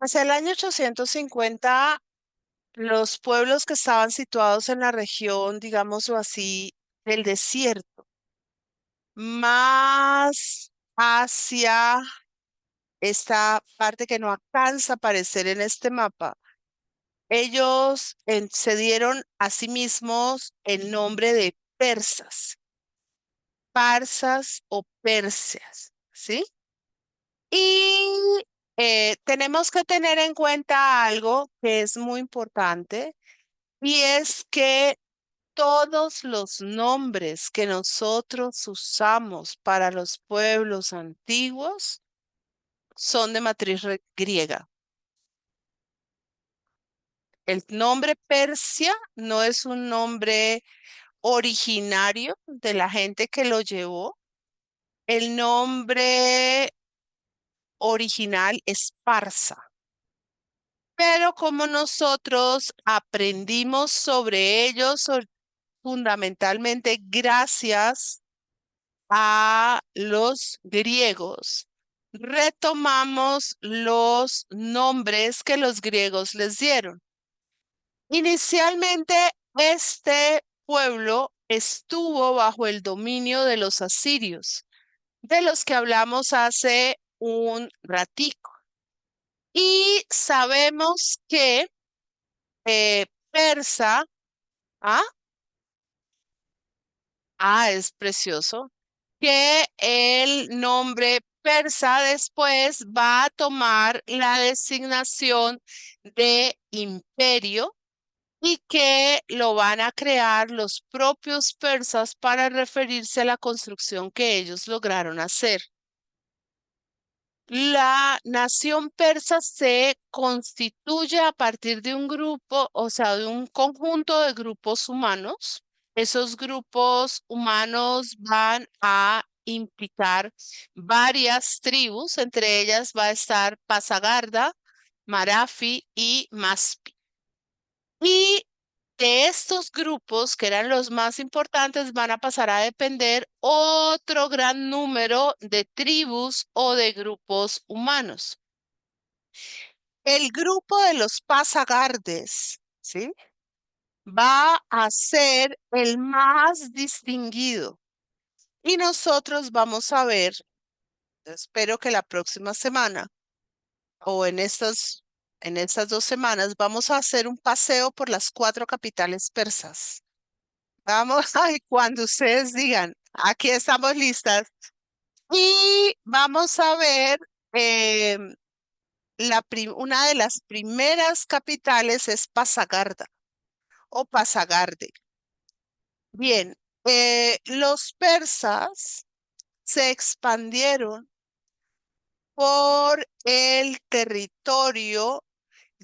Hacia el año 850, los pueblos que estaban situados en la región, digámoslo así, del desierto, más hacia esta parte que no alcanza a aparecer en este mapa, ellos se dieron a sí mismos el nombre de persas, parsas o persias, ¿sí? Y tenemos que tener en cuenta algo que es muy importante y es que todos los nombres que nosotros usamos para los pueblos antiguos son de matriz griega. El nombre Persia no es un nombre originario de la gente que lo llevó. El nombre original es Parsa. Pero como nosotros aprendimos sobre ellos fundamentalmente gracias a los griegos, retomamos los nombres que los griegos les dieron. Inicialmente, este pueblo estuvo bajo el dominio de los asirios, de los que hablamos hace un ratico. Y sabemos que persa, ¿ah? Es precioso, que el nombre persa después va a tomar la designación de imperio y que lo van a crear los propios persas para referirse a la construcción que ellos lograron hacer. La nación persa se constituye a partir de un grupo, o sea, de un conjunto de grupos humanos. Esos grupos humanos van a implicar varias tribus, entre ellas va a estar Pasagarda, Marafi y Maspi. Y de estos grupos, que eran los más importantes, van a pasar a depender otro gran número de tribus o de grupos humanos. El grupo de los pasagardes, ¿sí? Va a ser el más distinguido. Y nosotros vamos a ver, espero que la próxima semana o en estas 2 semanas, vamos a hacer un paseo por las 4 capitales persas. Vamos, ay, cuando ustedes digan, aquí estamos listas. Y vamos a ver, una de las primeras capitales es Pasagarda o Pasagarde. Bien, los persas se expandieron por el territorio,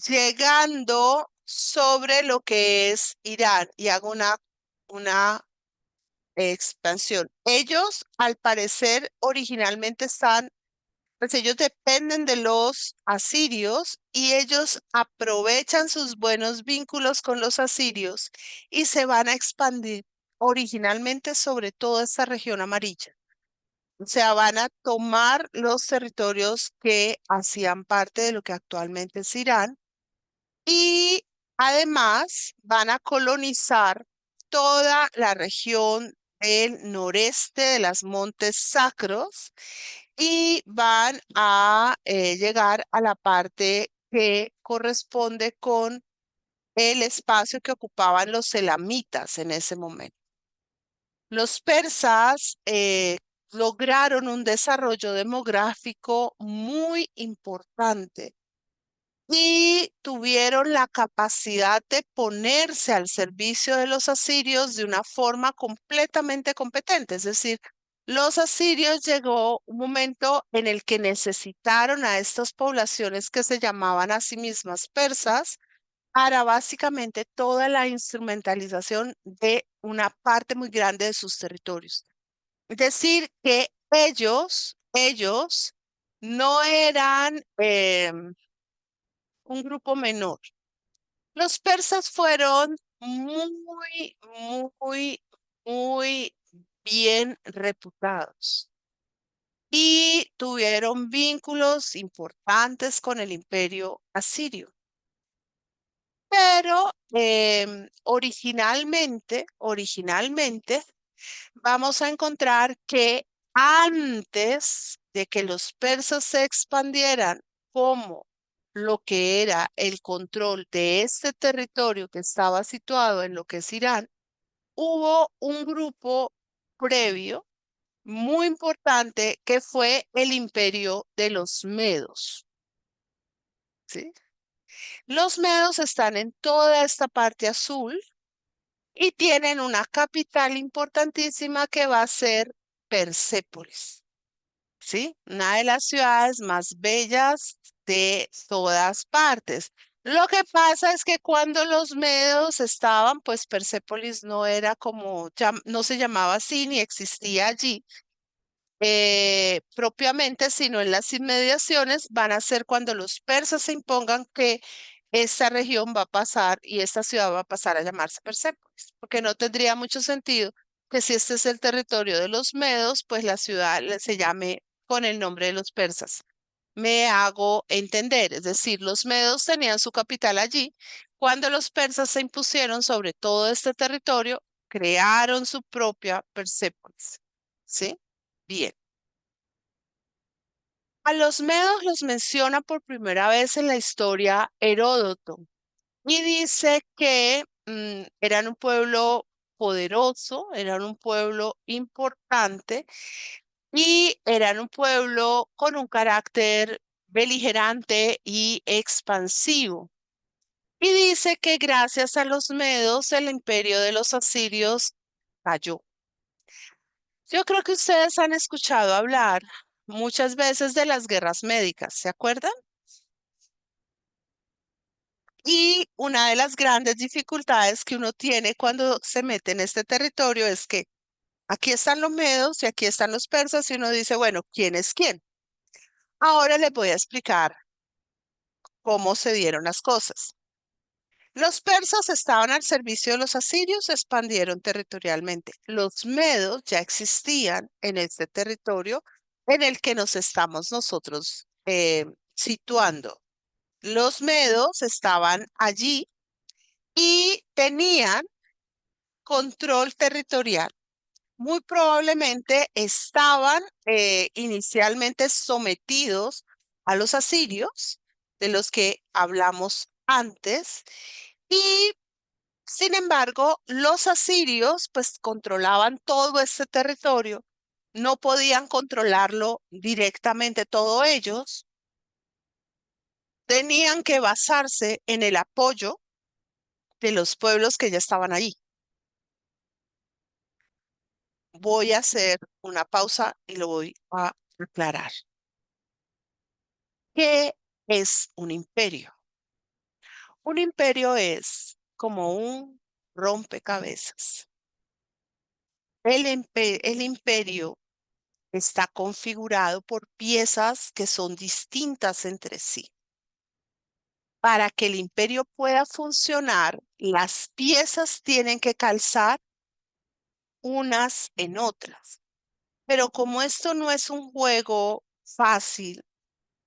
llegando sobre lo que es Irán. Y hago una expansión. Ellos, al parecer, originalmente pues ellos dependen de los asirios y ellos aprovechan sus buenos vínculos con los asirios y se van a expandir originalmente sobre toda esta región amarilla. O sea, van a tomar los territorios que hacían parte de lo que actualmente es Irán y además van a colonizar toda la región del noreste de los montes sacros y van a llegar a la parte que corresponde con el espacio que ocupaban los elamitas en ese momento. Los persas lograron un desarrollo demográfico muy importante y tuvieron la capacidad de ponerse al servicio de los asirios de una forma completamente competente. Es decir, los asirios llegó un momento en el que necesitaron a estas poblaciones que se llamaban a sí mismas persas para básicamente toda la instrumentalización de una parte muy grande de sus territorios. Es decir, que ellos no eran un grupo menor. Los persas fueron muy bien reputados. y tuvieron vínculos importantes con el imperio asirio. Pero originalmente, vamos a encontrar que antes de que los persas se expandieran como lo que era el control de este territorio que estaba situado en lo que es Irán, hubo un grupo previo muy importante que fue el imperio de los medos, ¿sí? Los medos están en toda esta parte azul y tienen una capital importantísima que va a ser Persépolis, ¿sí? Una de las ciudades más bellas de todas partes. Lo que pasa es que cuando los medos estaban, pues Persépolis no era como, no se llamaba así ni existía allí propiamente, sino en las inmediaciones, van a ser cuando los persas se impongan que esta región va a pasar y esta ciudad va a pasar a llamarse Persépolis, porque no tendría mucho sentido que si este es el territorio de los medos, pues la ciudad se llame con el nombre de los persas. Me hago entender, es decir, los medos tenían su capital allí. Cuando los persas se impusieron sobre todo este territorio, crearon su propia Persépolis. ¿Sí? Bien. A los medos los menciona por primera vez en la historia Heródoto y dice que eran un pueblo poderoso, eran un pueblo importante y eran un pueblo con un carácter beligerante y expansivo. Y dice que gracias a los medos el imperio de los asirios cayó. Yo creo que ustedes han escuchado hablar muchas veces de las guerras médicas, ¿se acuerdan? Y una de las grandes dificultades que uno tiene cuando se mete en este territorio es que aquí están los medos y aquí están los persas y uno dice, bueno, ¿quién es quién? Ahora les voy a explicar cómo se dieron las cosas. Los persas estaban al servicio de los asirios, se expandieron territorialmente. Los medos ya existían en este territorio en el que nos estamos nosotros situando. Los medos estaban allí y tenían control territorial. Muy probablemente estaban inicialmente sometidos a los asirios, de los que hablamos antes, y sin embargo, los asirios pues controlaban todo este territorio, no podían controlarlo directamente todo ellos, tenían que basarse en el apoyo de los pueblos que ya estaban ahí. Voy a hacer una pausa y lo voy a aclarar. ¿Qué es un imperio? Un imperio es como un rompecabezas. El imperio está configurado por piezas que son distintas entre sí. Para que el imperio pueda funcionar, las piezas tienen que calzar unas en otras. Pero como esto no es un juego fácil,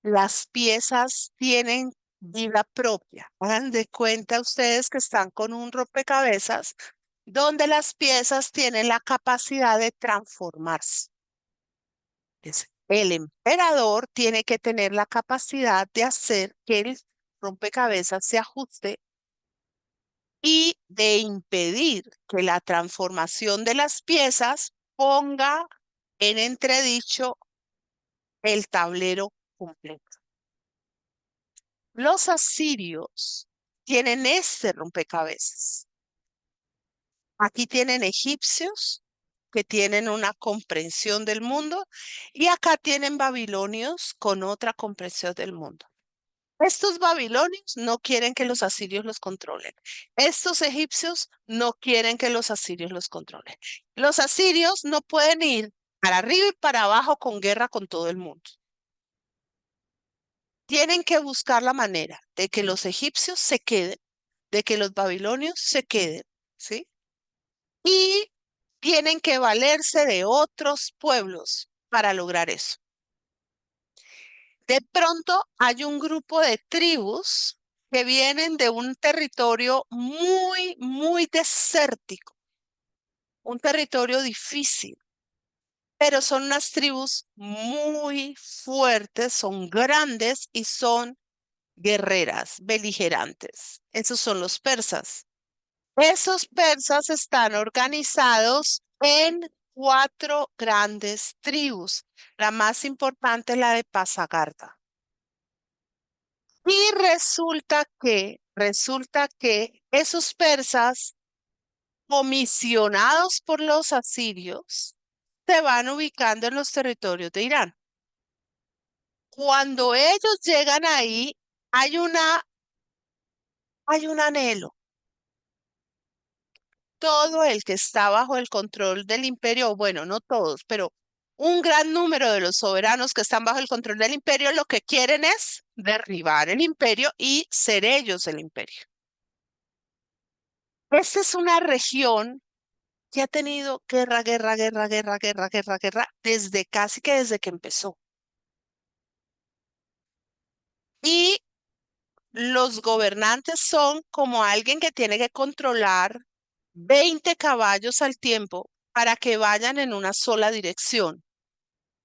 las piezas tienen vida propia. Hagan de cuenta ustedes que están con un rompecabezas donde las piezas tienen la capacidad de transformarse. El emperador tiene que tener la capacidad de hacer que el rompecabezas se ajuste y de impedir que la transformación de las piezas ponga en entredicho el tablero completo. Los asirios tienen este rompecabezas. Aquí tienen egipcios que tienen una comprensión del mundo y acá tienen babilonios con otra comprensión del mundo. Estos babilonios no quieren que los asirios los controlen. Estos egipcios no quieren que los asirios los controlen. Los asirios no pueden ir para arriba y para abajo con guerra con todo el mundo. Tienen que buscar la manera de que los egipcios se queden, de que los babilonios se queden, ¿sí? Y tienen que valerse de otros pueblos para lograr eso. De pronto hay un grupo de tribus que vienen de un territorio muy, muy desértico, un territorio difícil, pero son unas tribus muy fuertes, son grandes y son guerreras, beligerantes. Esos son los persas. Esos persas están organizados en cuatro grandes tribus. La más importante es la de Pasagarda. Y resulta que esos persas, comisionados por los asirios, se van ubicando en los territorios de Irán. Cuando ellos llegan ahí, hay hay un anhelo. Todo el que está bajo el control del imperio, bueno, no todos, pero un gran número de los soberanos que están bajo el control del imperio, lo que quieren es derribar el imperio y ser ellos el imperio. Esta es una región que ha tenido guerra, guerra, guerra, guerra, guerra, guerra, guerra, desde casi que desde que empezó. Y los gobernantes son como alguien que tiene que controlar 20 caballos al tiempo para que vayan en una sola dirección,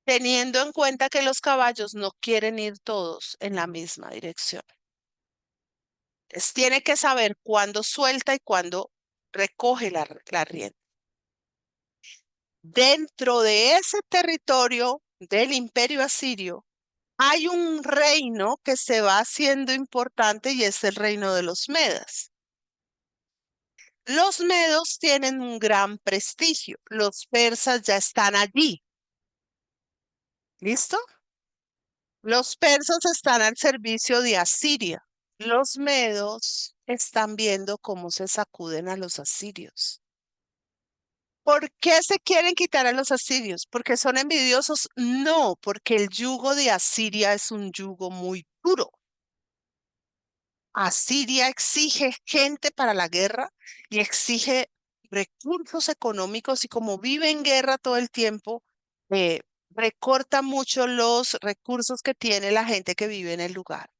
teniendo en cuenta que los caballos no quieren ir todos en la misma dirección. Tiene que saber cuándo suelta y cuándo recoge la rienda. Dentro de ese territorio del imperio asirio, hay un reino que se va haciendo importante y es el reino de los medas. Los medos tienen un gran prestigio. Los persas ya están allí. ¿Listo? Los persas están al servicio de Asiria. Los medos están viendo cómo se sacuden a los asirios. ¿Por qué se quieren quitar a los asirios? ¿Porque son envidiosos? No, porque el yugo de Asiria es un yugo muy duro. Asiria exige gente para la guerra y exige recursos económicos y como vive en guerra todo el tiempo, eh, recorta mucho los recursos que tiene la gente que vive en el lugar.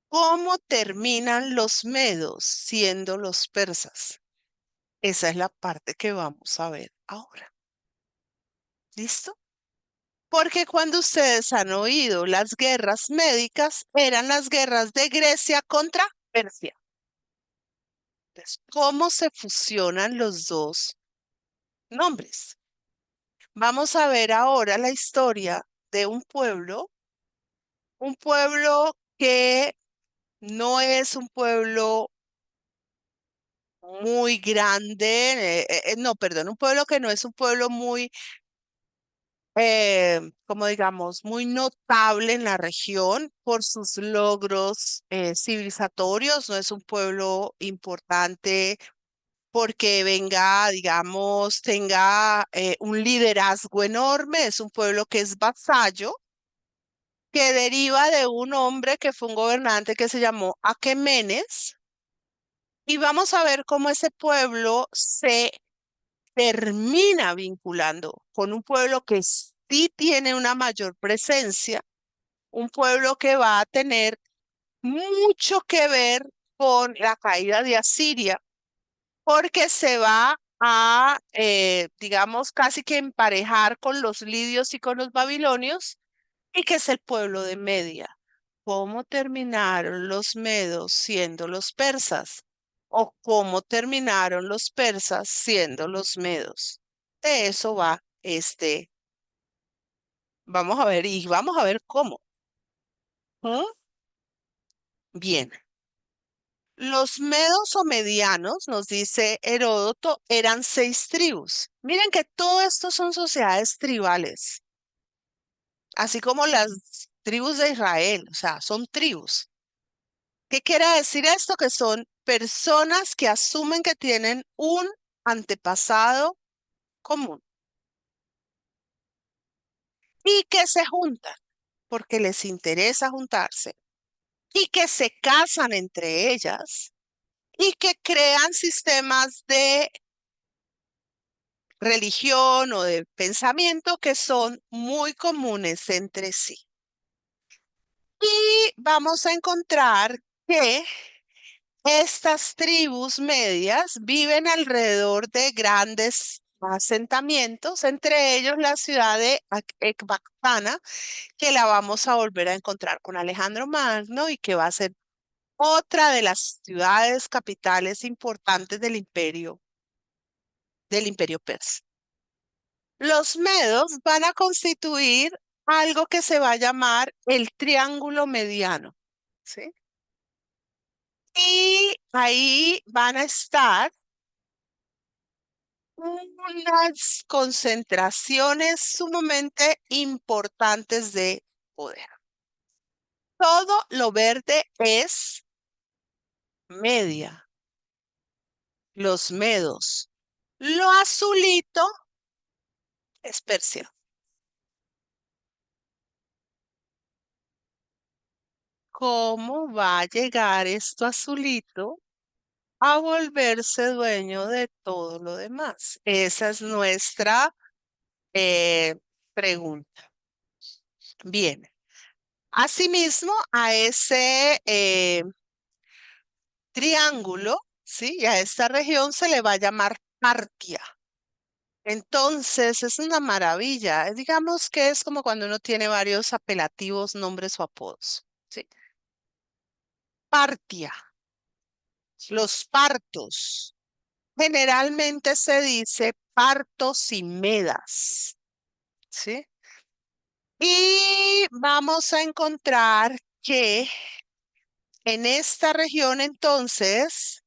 ¿Cómo terminan los medos siendo los persas? Esa es la parte que vamos a ver ahora. ¿Listo? Porque cuando ustedes han oído las guerras médicas, eran las guerras de Grecia contra Persia. Entonces, ¿cómo se fusionan los dos nombres? Vamos a ver ahora la historia de un pueblo que no es un pueblo muy grande, no, perdón, un pueblo que no es un pueblo muy, como digamos, muy notable en la región por sus logros civilizatorios, no es un pueblo importante porque venga, digamos, tenga un liderazgo enorme, es un pueblo que es vasallo, que deriva de un hombre que fue un gobernante que se llamó Aquemenes, y vamos a ver cómo ese pueblo se termina vinculando con un pueblo que sí tiene una mayor presencia, un pueblo que va a tener mucho que ver con la caída de Asiria porque se va a, digamos, casi que emparejar con los lidios y con los babilonios, y que es el pueblo de Media. ¿Cómo terminaron los medos siendo los persas? ¿O cómo terminaron los persas siendo los medos? De eso va vamos a ver, y vamos a ver cómo. ¿Mm? Bien. Los medos o medianos, nos dice Heródoto, eran 6 tribus. Miren que todo esto son sociedades tribales, así como las tribus de Israel, o sea, son tribus. ¿Qué quiere decir esto? Que son personas que asumen que tienen un antepasado común y que se juntan porque les interesa juntarse y que se casan entre ellas y que crean sistemas de religión o de pensamiento que son muy comunes entre sí. Y vamos a encontrar que estas tribus medias viven alrededor de grandes asentamientos, entre ellos la ciudad de Ecbatana, que la vamos a volver a encontrar con Alejandro Magno y que va a ser otra de las ciudades capitales importantes del imperio persa. Los medos van a constituir algo que se va a llamar el triángulo mediano, ¿sí? Y ahí van a estar unas concentraciones sumamente importantes de poder. Todo lo verde es Media, los medos. Lo azulito es Persia. ¿Cómo va a llegar esto azulito a volverse dueño de todo lo demás? Esa es nuestra pregunta. Bien. Asimismo, a ese triángulo, ¿sí? Y a esta región se le va a llamar Partia. Entonces, es una maravilla. Digamos que es como cuando uno tiene varios apelativos, nombres o apodos, ¿sí? Partia, los partos. Generalmente se dice partos y medas, ¿sí? Y vamos a encontrar que en esta región entonces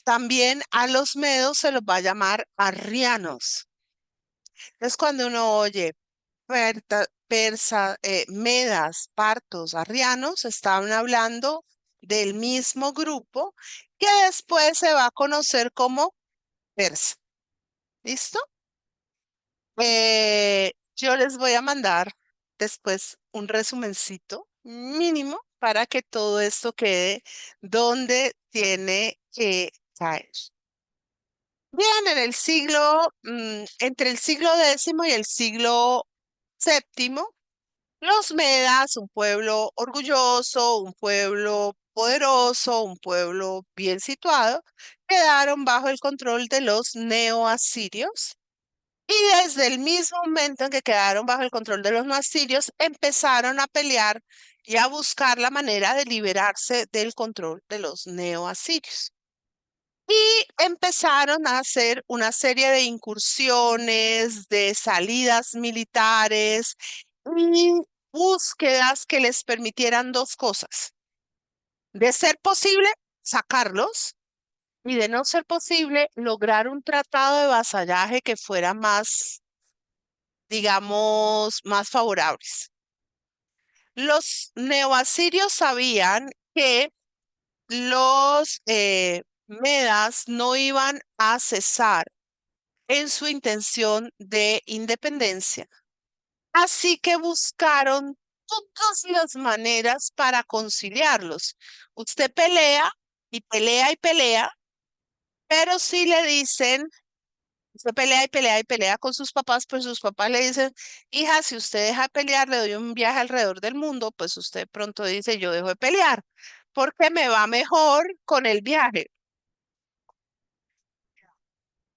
también a los medos se los va a llamar arrianos. Es cuando uno oye medas, partos, arrianos, estaban hablando del mismo grupo que después se va a conocer como persa. ¿Listo? Yo les voy a mandar después un resumencito mínimo para que todo esto quede donde tiene que caer. Bien, en el siglo, entre el siglo X y el siglo VII, los Medas, un pueblo orgulloso, un pueblo poderoso, un pueblo bien situado, quedaron bajo el control de los neoasirios. Y desde el mismo momento en que quedaron bajo el control de los neoasirios, empezaron a pelear y a buscar la manera de liberarse del control de los neoasirios. Y empezaron a hacer una serie de incursiones, de salidas militares y búsquedas que les permitieran dos cosas. De ser posible, sacarlos y de no ser posible, lograr un tratado de vasallaje que fuera más, digamos, más favorables. Los neoasirios sabían que los medas no iban a cesar en su intención de independencia. Así que buscaron todas las maneras para conciliarlos. Usted pelea y pelea y pelea, pero si le dicen, usted pelea y pelea y pelea con sus papás, pues sus papás le dicen, hija, si usted deja de pelear, le doy un viaje alrededor del mundo, pues usted pronto dice, yo dejo de pelear, porque me va mejor con el viaje.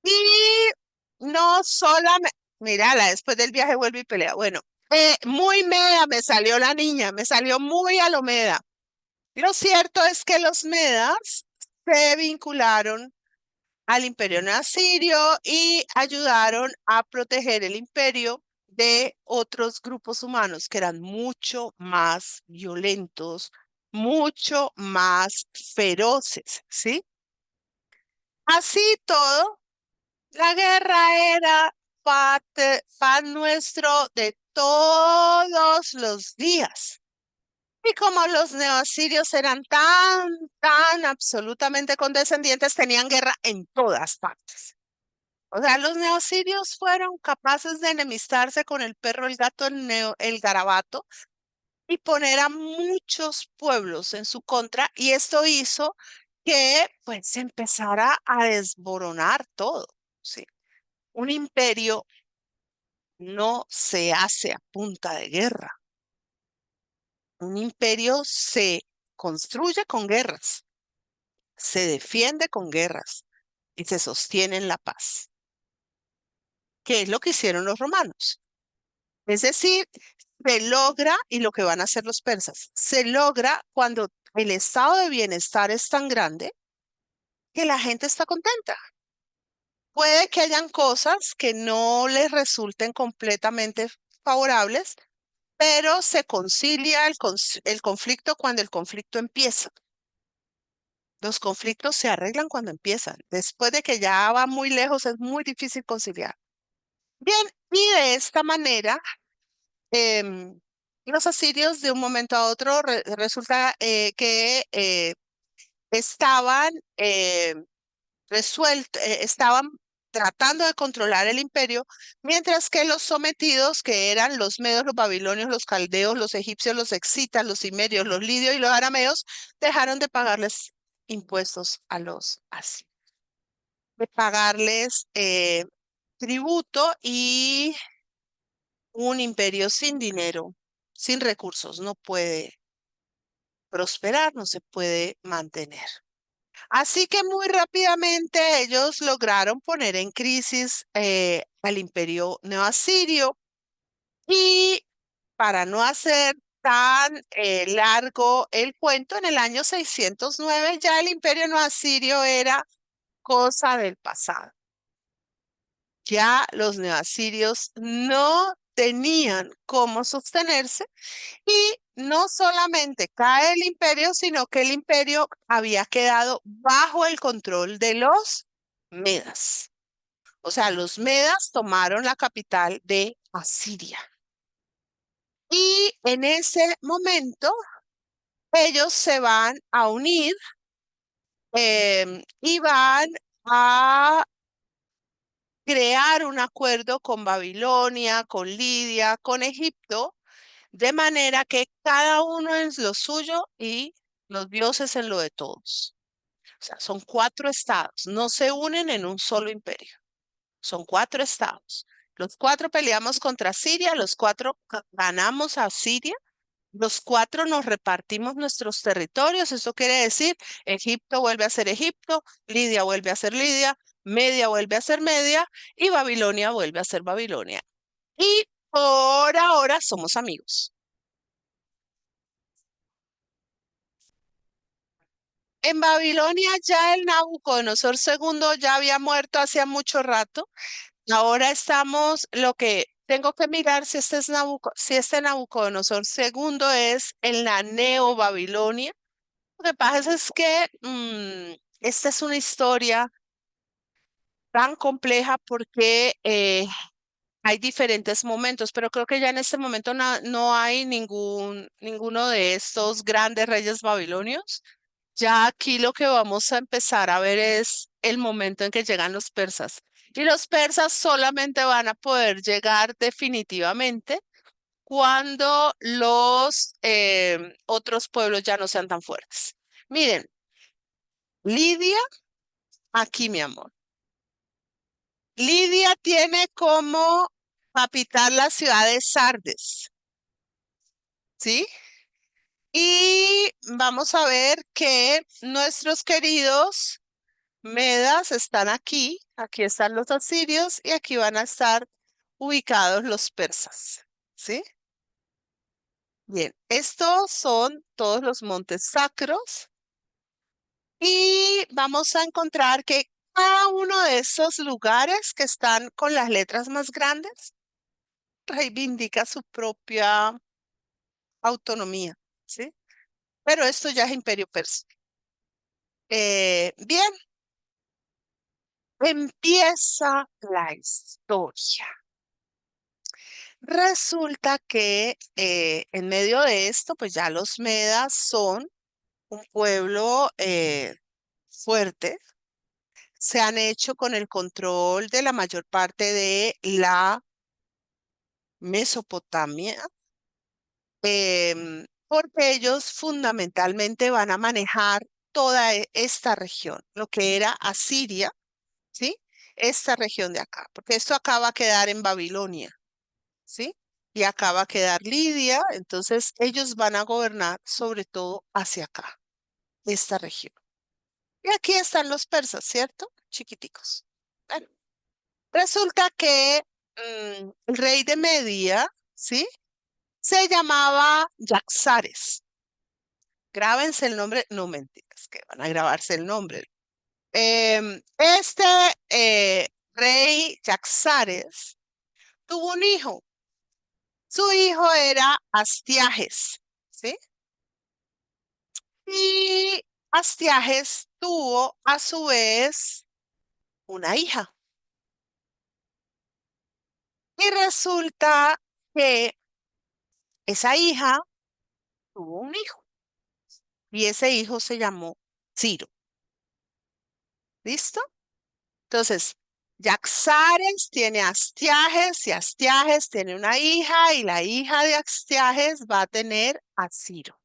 Y no solamente, mírala, después del viaje vuelve y pelea. Bueno, muy meda me salió la niña, me salió muy a lo meda. Lo cierto es que los medas se vincularon al imperio asirio y ayudaron a proteger el imperio de otros grupos humanos que eran mucho más violentos, mucho más feroces, ¿sí? Así todo. La guerra era pan nuestro de todos los días. Y como los neoasirios eran tan absolutamente condescendientes, tenían guerra en todas partes. O sea, los neoasirios fueron capaces de enemistarse con el perro, el gato, el garabato y poner a muchos pueblos en su contra. Y esto hizo que pues se empezara a desboronar todo, ¿sí? Un imperio no se hace a punta de guerra. Un imperio se construye con guerras, se defiende con guerras y se sostiene en la paz, que es lo que hicieron los romanos. Es decir, se logra, y lo que van a hacer los persas, se logra cuando el estado de bienestar es tan grande que la gente está contenta. Puede que hayan cosas que no les resulten completamente favorables, pero se concilia el conflicto cuando el conflicto empieza. Los conflictos se arreglan cuando empiezan. Después de que ya va muy lejos, es muy difícil conciliar. Bien, y de esta manera, em, los asirios de un momento a otro resulta que estaban estaban tratando de controlar el imperio, mientras que los sometidos, que eran los medos, los babilonios, los caldeos, los egipcios, los excitas, los cimerios, los lidios y los arameos, dejaron de pagarles impuestos a los asirios, de pagarles tributo, y un imperio sin dinero, sin recursos, no puede prosperar, no se puede mantener. Así que muy rápidamente ellos lograron poner en crisis al imperio neoasirio, y para no hacer tan largo el cuento, en el año 609 ya el imperio neoasirio era cosa del pasado. Ya los neoasirios no tenían cómo sostenerse, y no solamente cae el imperio, sino que el imperio había quedado bajo el control de los medas. O sea, los medas tomaron la capital de Asiria. Y en ese momento ellos se van a unir, y van a crear un acuerdo con Babilonia, con Lidia, con Egipto, de manera que cada uno en lo suyo y los dioses en lo de todos. O sea, son cuatro estados, no se unen en un solo imperio. Son cuatro estados. Los cuatro peleamos contra Siria, los cuatro ganamos a Siria, los cuatro nos repartimos nuestros territorios. Eso quiere decir, Egipto vuelve a ser Egipto, Lidia vuelve a ser Lidia, Media vuelve a ser Media y Babilonia vuelve a ser Babilonia. Y por ahora somos amigos. En Babilonia ya el Nabucodonosor segundo ya había muerto hacía mucho rato. Ahora estamos, lo que tengo que mirar si si este Nabucodonosor segundo es en la Neo-Babilonia. Lo que pasa es que esta es una historia tan compleja porque hay diferentes momentos, pero creo que ya en este momento no hay ninguno de estos grandes reyes babilonios. Ya aquí lo que vamos a empezar a ver es el momento en que llegan los persas. Y los persas solamente van a poder llegar definitivamente cuando los otros pueblos ya no sean tan fuertes. Miren, Lidia, aquí mi amor. Lidia tiene como capital la ciudad de Sardes, ¿sí? Y vamos a ver que nuestros queridos Medas están aquí, aquí están los asirios y aquí van a estar ubicados los persas, ¿sí? Bien, estos son todos los montes sacros, y vamos a encontrar que cada uno de esos lugares que están con las letras más grandes reivindica su propia autonomía, ¿sí? Pero esto ya es imperio persa. Bien, empieza la historia. Resulta que en medio de esto, pues ya los medas son un pueblo fuerte. Se han hecho con el control de la mayor parte de la Mesopotamia, porque ellos fundamentalmente van a manejar toda esta región, lo que era Asiria, ¿sí? esta región de acá, porque esto acá va a quedar en Babilonia, ¿sí? Y acá va a quedar Lidia, entonces ellos van a gobernar sobre todo hacia acá, esta región. Y aquí están los persas, ¿cierto? Chiquiticos. Bueno, resulta que el rey de Media, ¿sí? Se llamaba Yaxares. Grábense el nombre, no mentiras, que van a grabarse el nombre. Este rey Yaxares tuvo un hijo. Su hijo era Astiages, ¿sí? Y Astiages tuvo a su vez una hija. Y resulta que esa hija tuvo un hijo. Y ese hijo se llamó Ciro. ¿Listo? Entonces, Yaxares tiene a Astiages y Astiages tiene una hija y la hija de Astiages va a tener a Ciro.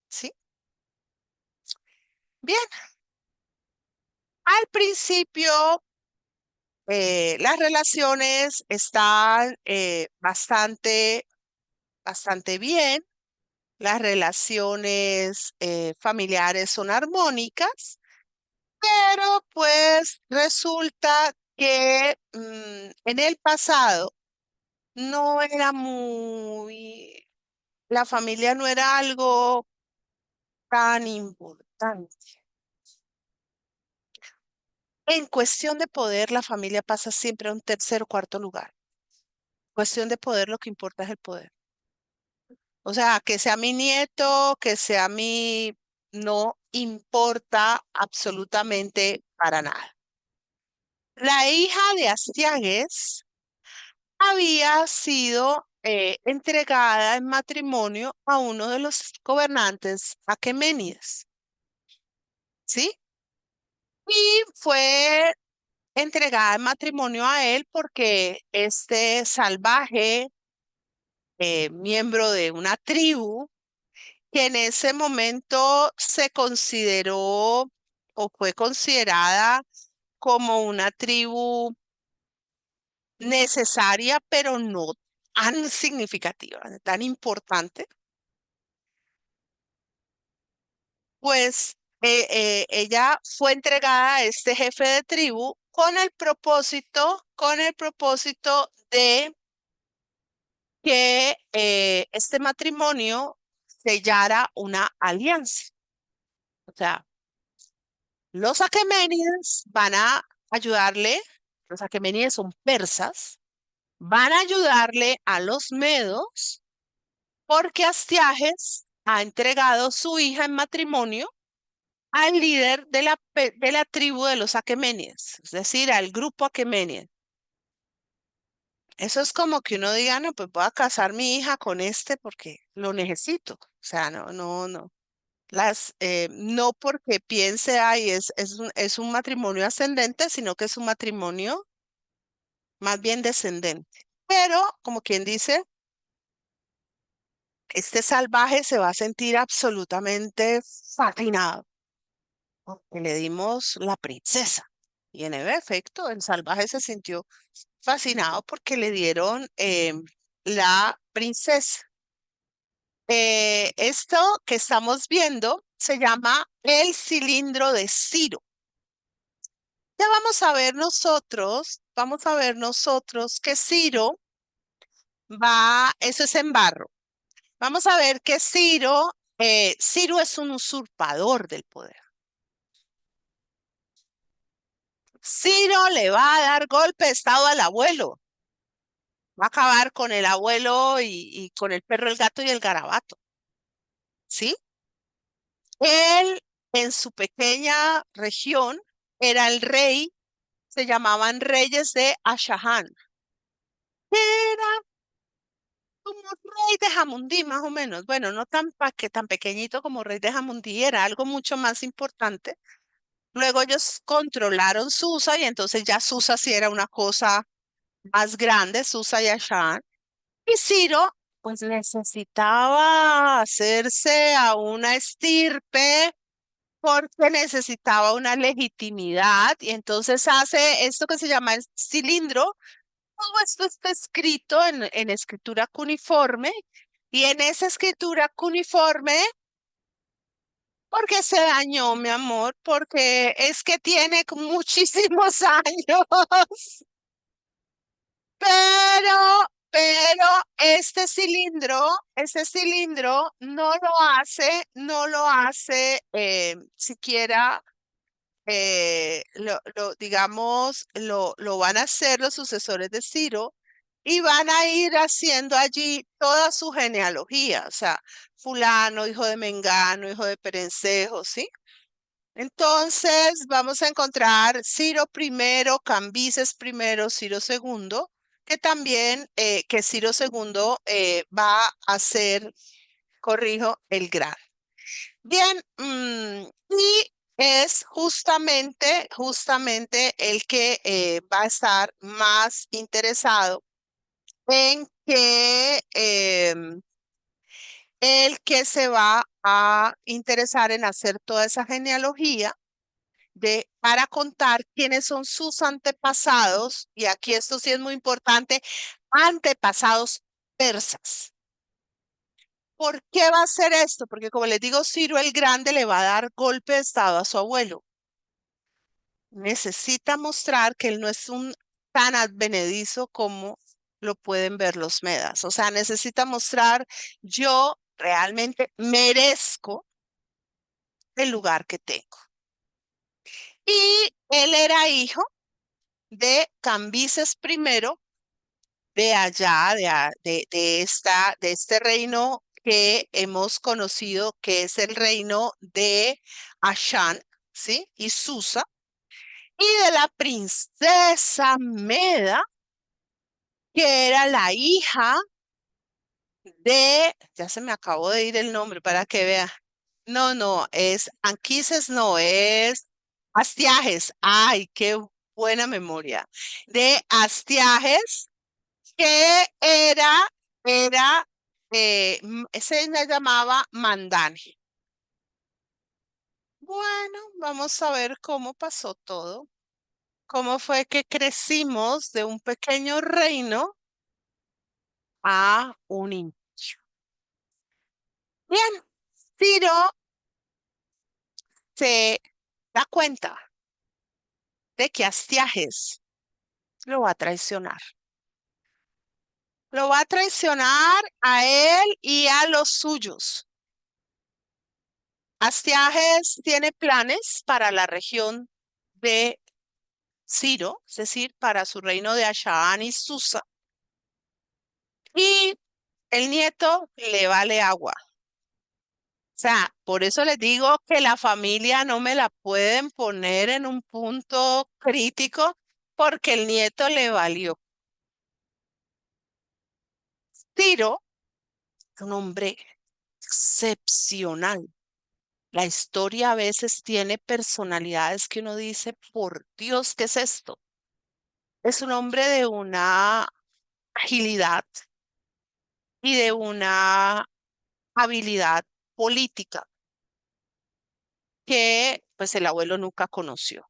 ¿Sí? Bien, al principio las relaciones están bastante bien, las relaciones familiares son armónicas, pero pues resulta que en el pasado no era la familia no era algo tan importante. En cuestión de poder, la familia pasa siempre a un tercer o cuarto lugar. Cuestión de poder, lo que importa es el poder. O sea, que sea mi nieto, que sea mi, no importa absolutamente para nada. La hija de Astiages había sido entregada en matrimonio a uno de los gobernantes aqueménides, ¿sí? Y fue entregada en matrimonio a él porque este salvaje, miembro de una tribu, que en ese momento se consideró o fue considerada como una tribu necesaria, pero no tan significativa, tan importante, pues ella fue entregada a este jefe de tribu con el propósito de que este matrimonio sellara una alianza. O sea, los aqueménides van a ayudarle, los aqueménides son persas, van a ayudarle a los medos porque Astiages ha entregado su hija en matrimonio al líder de la tribu de los aqueménides, es decir, al grupo aqueménide. Eso es como que uno diga, no, pues voy a casar mi hija con este porque lo necesito. O sea, no. No porque piense, ay, es un matrimonio ascendente, sino que es un matrimonio más bien descendente. Pero, como quien dice, este salvaje se va a sentir absolutamente fascinado porque le dimos la princesa. Y en efecto, el salvaje se sintió fascinado porque le dieron la princesa. Esto que estamos viendo se llama el cilindro de Ciro. Ya vamos a ver nosotros que Ciro eso es en barro. Vamos a ver que Ciro es un usurpador del poder. Ciro le va a dar golpe de estado al abuelo. Va a acabar con el abuelo y con el perro, el gato y el garabato. ¿Sí? Él, en su pequeña región, era el rey, se llamaban reyes de Ashahan. Era como rey de Jamundí, más o menos. Bueno, no tan pequeñito como rey de Jamundí, era algo mucho más importante. Luego ellos controlaron Susa y entonces ya Susa sí era una cosa más grande, Susa y Ashan. Y Ciro, pues necesitaba hacerse a una estirpe porque necesitaba una legitimidad y entonces hace esto que se llama el cilindro. Todo esto está escrito en escritura cuneiforme y en esa escritura cuneiforme, porque se dañó, mi amor, porque es que tiene muchísimos años, pero este cilindro no lo hace siquiera digamos, lo van a hacer los sucesores de Ciro y van a ir haciendo allí toda su genealogía, o sea, fulano, hijo de Mengano, hijo de Perencejo, ¿sí? Entonces vamos a encontrar Ciro primero, Cambises primero, Ciro segundo, que también, que Ciro segundo va a ser, corrijo, el gran. Bien, y es justamente el que va a estar más interesado en que el que se va a interesar en hacer toda esa genealogía para contar quiénes son sus antepasados, y aquí esto sí es muy importante, antepasados persas. ¿Por qué va a hacer esto? Porque como les digo, Ciro el Grande le va a dar golpe de estado a su abuelo. Necesita mostrar que él no es un tan advenedizo como lo pueden ver los Medas. O sea, necesita mostrar, yo realmente merezco el lugar que tengo. Y él era hijo de Cambises primero, de allá, de este reino que hemos conocido, que es el reino de Ashan, ¿sí? Y Susa, y de la princesa Meda, que era la hija ya se me acabó de ir el nombre para que vea. No, no, es Anquises, no, es Astiages. Ay, qué buena memoria. De Astiages, que ese se llamaba Mandane. Bueno, vamos a ver cómo pasó todo. Cómo fue que crecimos de un pequeño reino a un imperio. Bien, Ciro se da cuenta de que Astiages lo va a traicionar. Lo va a traicionar a él y a los suyos. Astiages tiene planes para la región de Ciro, es decir, para su reino de Ashaan y Susa, y el nieto le vale agua. O sea, por eso les digo que la familia no me la pueden poner en un punto crítico porque el nieto le valió. Ciro es un hombre excepcional. La historia a veces tiene personalidades que uno dice, por Dios, ¿qué es esto? Es un hombre de una agilidad y de una habilidad política que pues el abuelo nunca conoció.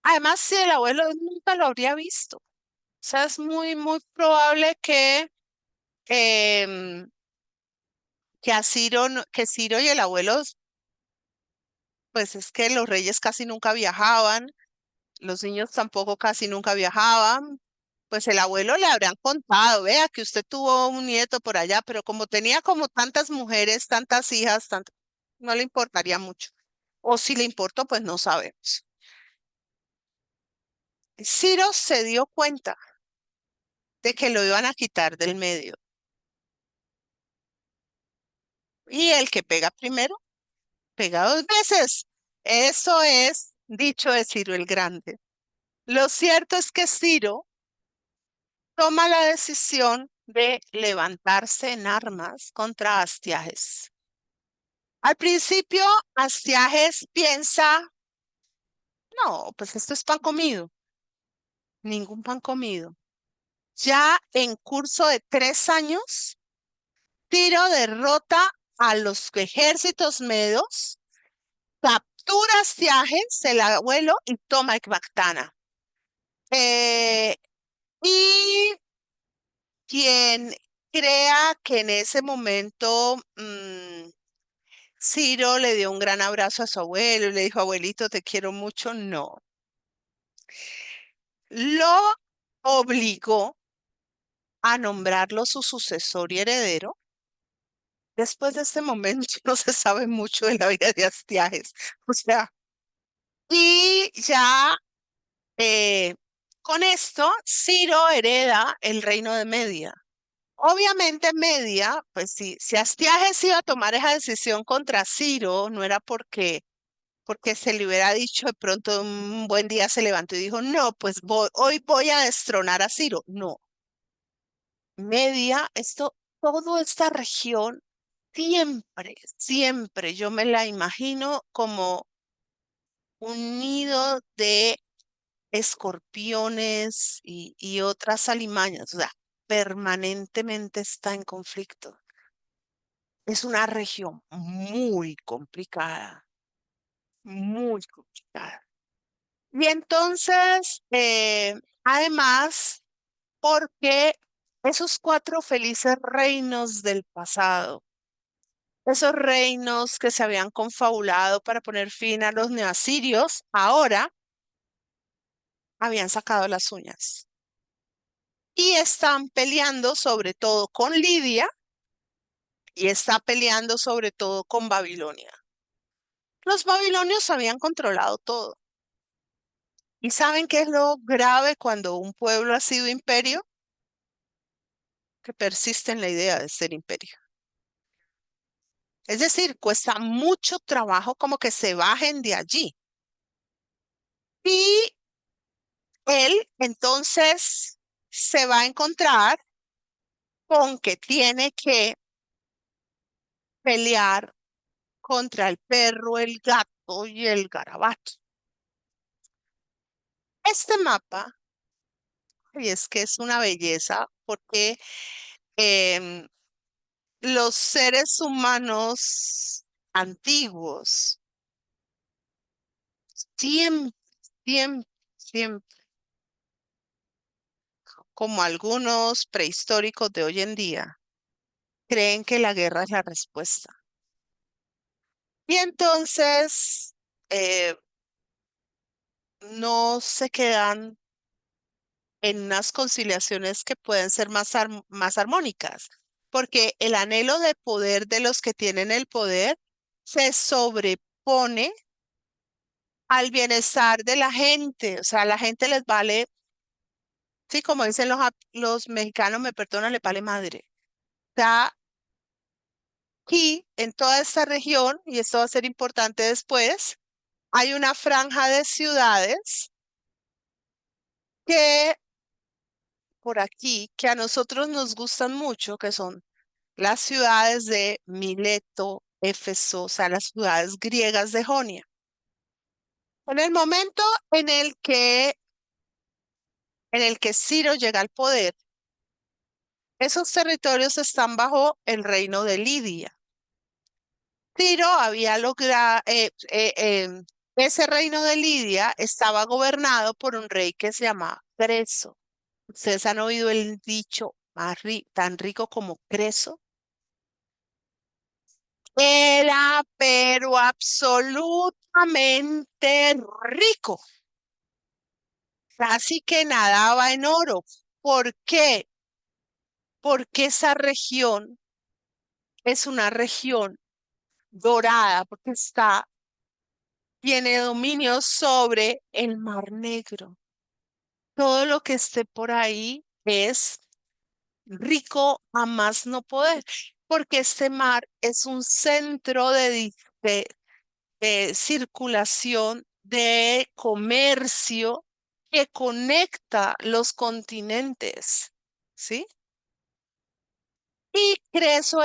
Además, si el abuelo nunca lo habría visto. O sea, es muy, muy probable em, que Ciro y el abuelo, pues es que los reyes casi nunca viajaban, los niños tampoco casi nunca viajaban. Pues el abuelo le habrán contado, vea que usted tuvo un nieto por allá, pero como tenía como tantas mujeres, tantas hijas, no le importaría mucho. O si le importó, pues no sabemos. Ciro se dio cuenta de que lo iban a quitar del medio. Y el que pega primero, pega dos veces. Eso es dicho de Ciro el Grande. Lo cierto es que Ciro toma la decisión de levantarse en armas contra Astiages. Al principio, Astiages piensa, no, pues esto es pan comido, ningún pan comido. Ya en curso de 3 años, Ciro derrota a los ejércitos medos, captura a Astiages, el abuelo, y toma Ecbatana. Eh, y quien crea que en ese momento Ciro le dio un gran abrazo a su abuelo y le dijo, abuelito, te quiero mucho, no. Lo obligó a nombrarlo su sucesor y heredero. Después de este momento no se sabe mucho de la vida de Astiages. O sea, y ya con esto, Ciro hereda el reino de Media. Obviamente Media, pues sí, si Astiages iba a tomar esa decisión contra Ciro, no era porque se le hubiera dicho de pronto un buen día se levantó y dijo, no, pues hoy voy a destronar a Ciro. No, Media, toda esta región, siempre, siempre yo me la imagino como un nido de escorpiones y otras alimañas, o sea, permanentemente está en conflicto. Es una región muy complicada. Y entonces, además, porque esos cuatro felices reinos del pasado, esos reinos que se habían confabulado para poner fin a los neoasirios, ahora habían sacado las uñas y están peleando sobre todo con Lidia y está peleando sobre todo con Babilonia. Los babilonios habían controlado todo. ¿Y saben qué es lo grave cuando un pueblo ha sido imperio? Que persiste en la idea de ser imperio. Es decir, cuesta mucho trabajo como que se bajen de allí. Y él entonces se va a encontrar con que tiene que pelear contra el perro, el gato y el garabato. Este mapa, y es que es una belleza porque em, los seres humanos antiguos siempre, siempre, siempre, como algunos prehistóricos de hoy en día, creen que la guerra es la respuesta. Y entonces eh, no se quedan en unas conciliaciones que pueden ser más armónicas, porque el anhelo de poder de los que tienen el poder se sobrepone al bienestar de la gente. O sea, a la gente les vale, sí, como dicen los mexicanos, me perdonan, le vale madre. O sea, aquí en toda esta región, y esto va a ser importante después, hay una franja de ciudades que por aquí, que a nosotros nos gustan mucho, que son las ciudades de Mileto, Éfeso, o sea, las ciudades griegas de Jonia. En el momento en el que Ciro llega al poder, esos territorios están bajo el reino de Lidia. Ciro había logrado, ese reino de Lidia estaba gobernado por un rey que se llamaba Creso. ¿Ustedes han oído el dicho tan rico como Creso? Era, pero absolutamente rico. Casi que nadaba en oro. ¿Por qué? Porque esa región es una región dorada, porque tiene dominio sobre el Mar Negro. Todo lo que esté por ahí es rico a más no poder, porque este mar es un centro de circulación, de comercio que conecta los continentes, ¿sí? Y Creso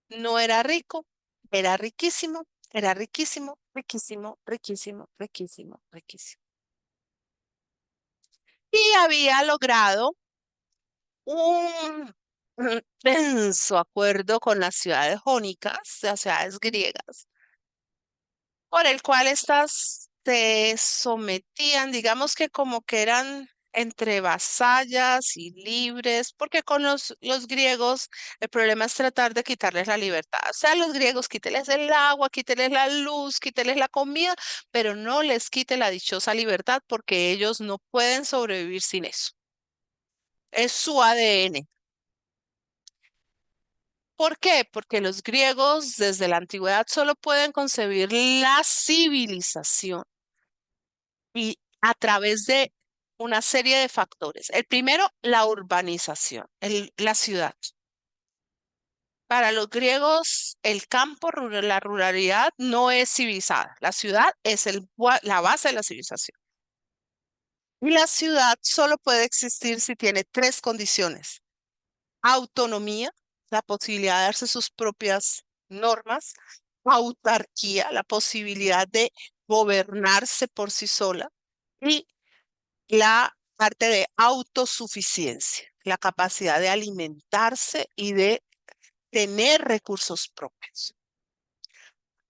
no era rico, era riquísimo, era riquísimo, riquísimo, riquísimo, riquísimo, riquísimo. Y había logrado un tenso acuerdo con las ciudades jónicas, las ciudades griegas, por el cual estas se sometían, digamos que como que eran entre vasallas y libres, porque con los griegos el problema es tratar de quitarles la libertad. O sea, los griegos quíteles el agua, quíteles la luz, quíteles la comida, pero no les quite la dichosa libertad porque ellos no pueden sobrevivir sin eso. Es su ADN. ¿Por qué? Porque los griegos desde la antigüedad solo pueden concebir la civilización y a través de una serie de factores. El primero, la urbanización, la ciudad. Para los griegos, el campo, la ruralidad no es civilizada. La ciudad es la base de la civilización. Y la ciudad solo puede existir si tiene tres condiciones: autonomía, la posibilidad de darse sus propias normas; autarquía, la posibilidad de gobernarse por sí sola; y la parte de autosuficiencia, la capacidad de alimentarse y de tener recursos propios.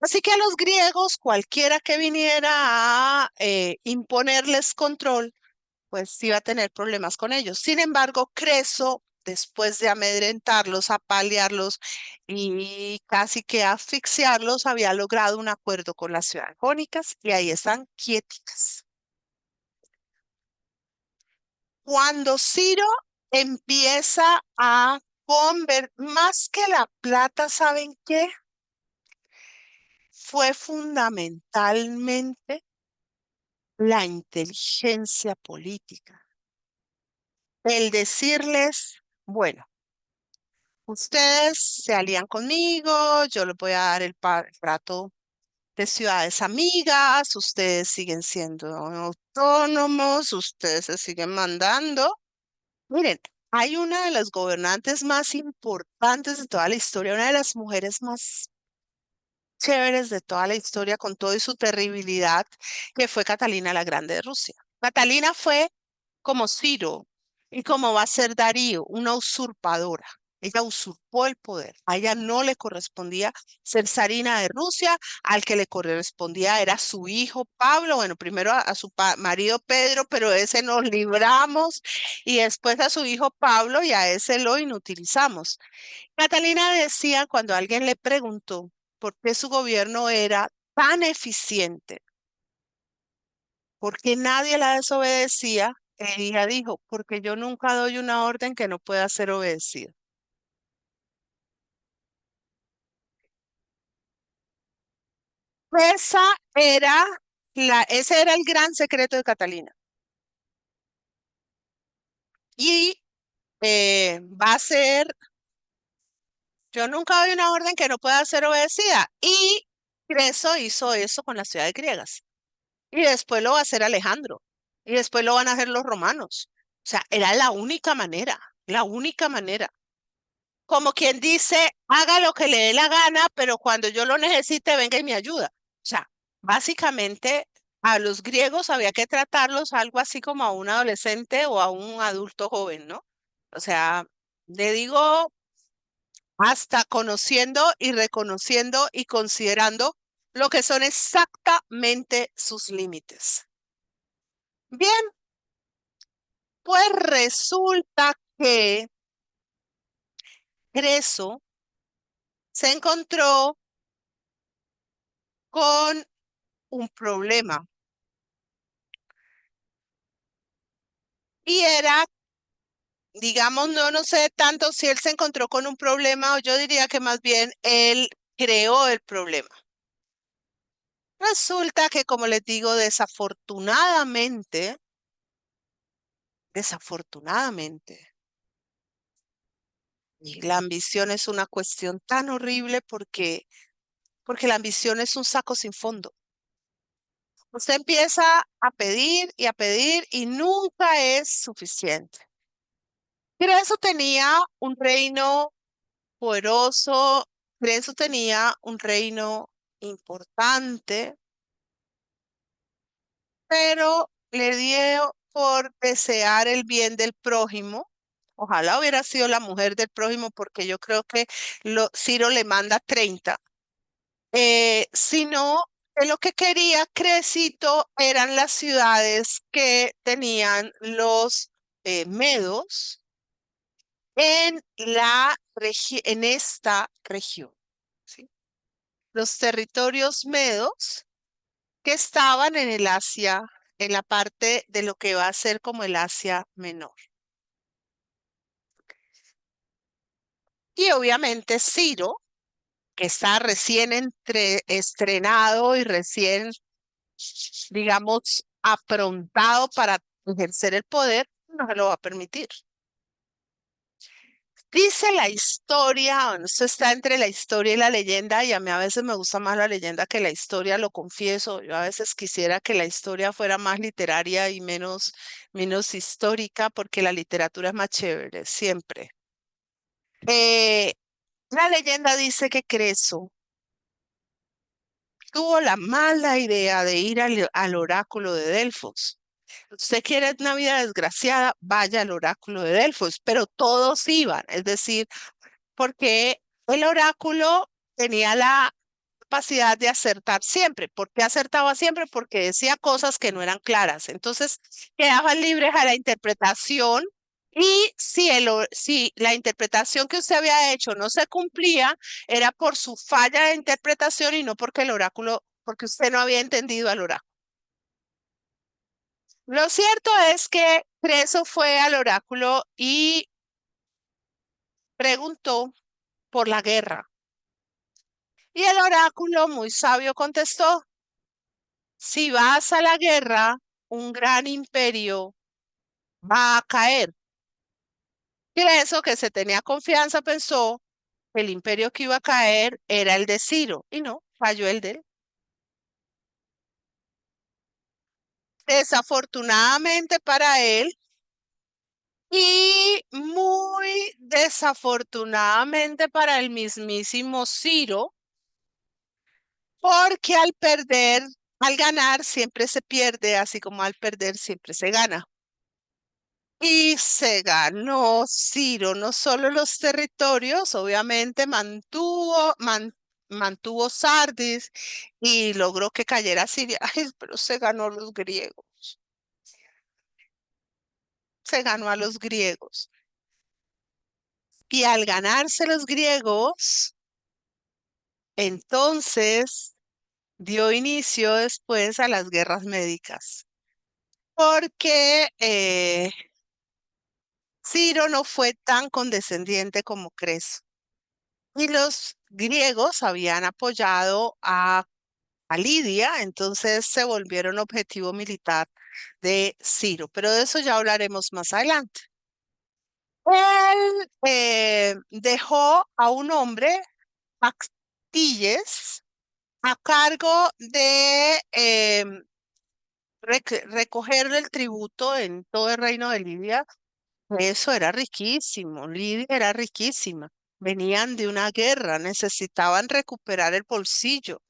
Así que a los griegos, cualquiera que viniera a imponerles control, pues iba a tener problemas con ellos. Sin embargo, Creso, después de amedrentarlos, apalearlos y casi que asfixiarlos, había logrado un acuerdo con las ciudades jónicas y ahí están quieticas. Cuando Ciro empieza a convertir, más que la plata, ¿saben qué? Fue fundamentalmente la inteligencia política. El decirles, bueno, ustedes se alían conmigo, yo les voy a dar el trato de ciudades amigas, ustedes siguen siendo autónomos, ustedes se siguen mandando. Miren, hay una de las gobernantes más importantes de toda la historia, una de las mujeres más chéveres de toda la historia, con todo y su terribilidad, que fue Catalina la Grande de Rusia. Catalina fue como Ciro y como va a ser Darío, una usurpadora. Ella usurpó el poder. A ella no le correspondía ser zarina de Rusia, al que le correspondía era su hijo Pablo, bueno, primero a su marido Pedro, pero ese nos libramos, y después a su hijo Pablo, y a ese lo inutilizamos. Catalina decía, cuando alguien le preguntó por qué su gobierno era tan eficiente, por qué nadie la desobedecía, ella dijo, porque yo nunca doy una orden que no pueda ser obedecida. Esa era ese era el gran secreto de Catalina. Y va a ser, yo nunca doy una orden que no pueda ser obedecida. Y Creso hizo eso con las ciudades griegas. Y después lo va a hacer Alejandro. Y después lo van a hacer los romanos. O sea, era la única manera, la única manera. Como quien dice, haga lo que le dé la gana, pero cuando yo lo necesite, venga y me ayuda. O sea, básicamente a los griegos había que tratarlos algo así como a un adolescente o a un adulto joven, ¿no? O sea, le digo, hasta conociendo y reconociendo y considerando lo que son exactamente sus límites. Bien, pues resulta que Creso se encontró con un problema y era, digamos, no sé tanto si él se encontró con un problema, o yo diría que más bien él creó el problema. Resulta que, como les digo, desafortunadamente, y la ambición es una cuestión tan horrible porque la ambición es un saco sin fondo. Usted empieza a pedir y nunca es suficiente. Creso tenía un reino poderoso, Creso tenía un reino importante, pero le dio por desear el bien del prójimo. Ojalá hubiera sido la mujer del prójimo, porque yo creo que Ciro le manda 30. Si no, que lo que quería Crécito eran las ciudades que tenían los medos en esta región, ¿sí? Los territorios medos que estaban en el Asia, en la parte de lo que va a ser como el Asia Menor. Y obviamente Ciro, que está recién estrenado y recién, digamos, aprontado para ejercer el poder, no se lo va a permitir. Dice la historia, bueno, esto está entre la historia y la leyenda, y a mí a veces me gusta más la leyenda que la historia, lo confieso. Yo a veces quisiera que la historia fuera más literaria y menos histórica, porque la literatura es más chévere, siempre. Eh, la leyenda dice que Creso tuvo la mala idea de ir al oráculo de Delfos. Usted quiere una vida desgraciada, vaya al oráculo de Delfos, pero todos iban, es decir, porque el oráculo tenía la capacidad de acertar siempre. ¿Por qué acertaba siempre? Porque decía cosas que no eran claras. Entonces, quedaban libres a la interpretación y si la interpretación que usted había hecho no se cumplía, era por su falla de interpretación y no porque el oráculo, porque usted no había entendido al oráculo. Lo cierto es que Creso fue al oráculo y preguntó por la guerra. Y el oráculo, muy sabio, contestó: si vas a la guerra, un gran imperio va a caer. Creso, que se tenía confianza, pensó que el imperio que iba a caer era el de Ciro, y no, falló el de él. Desafortunadamente para él, y muy desafortunadamente para el mismísimo Ciro, porque al ganar siempre se pierde, así como al perder siempre se gana. Y se ganó Ciro no solo los territorios, obviamente mantuvo Sardis y logró que cayera Siria, ay, pero se ganó los griegos, se ganó a los griegos. Y al ganarse los griegos, entonces dio inicio después a las guerras médicas, porque Ciro no fue tan condescendiente como Creso. Y los griegos habían apoyado a Lidia, entonces se volvieron objetivo militar de Ciro, pero de eso ya hablaremos más adelante. Él dejó a un hombre, Actilles, a cargo de recoger el tributo en todo el reino de Lidia. Eso era riquísimo, Lidia era riquísima. Venían de una guerra, necesitaban recuperar el bolsillo.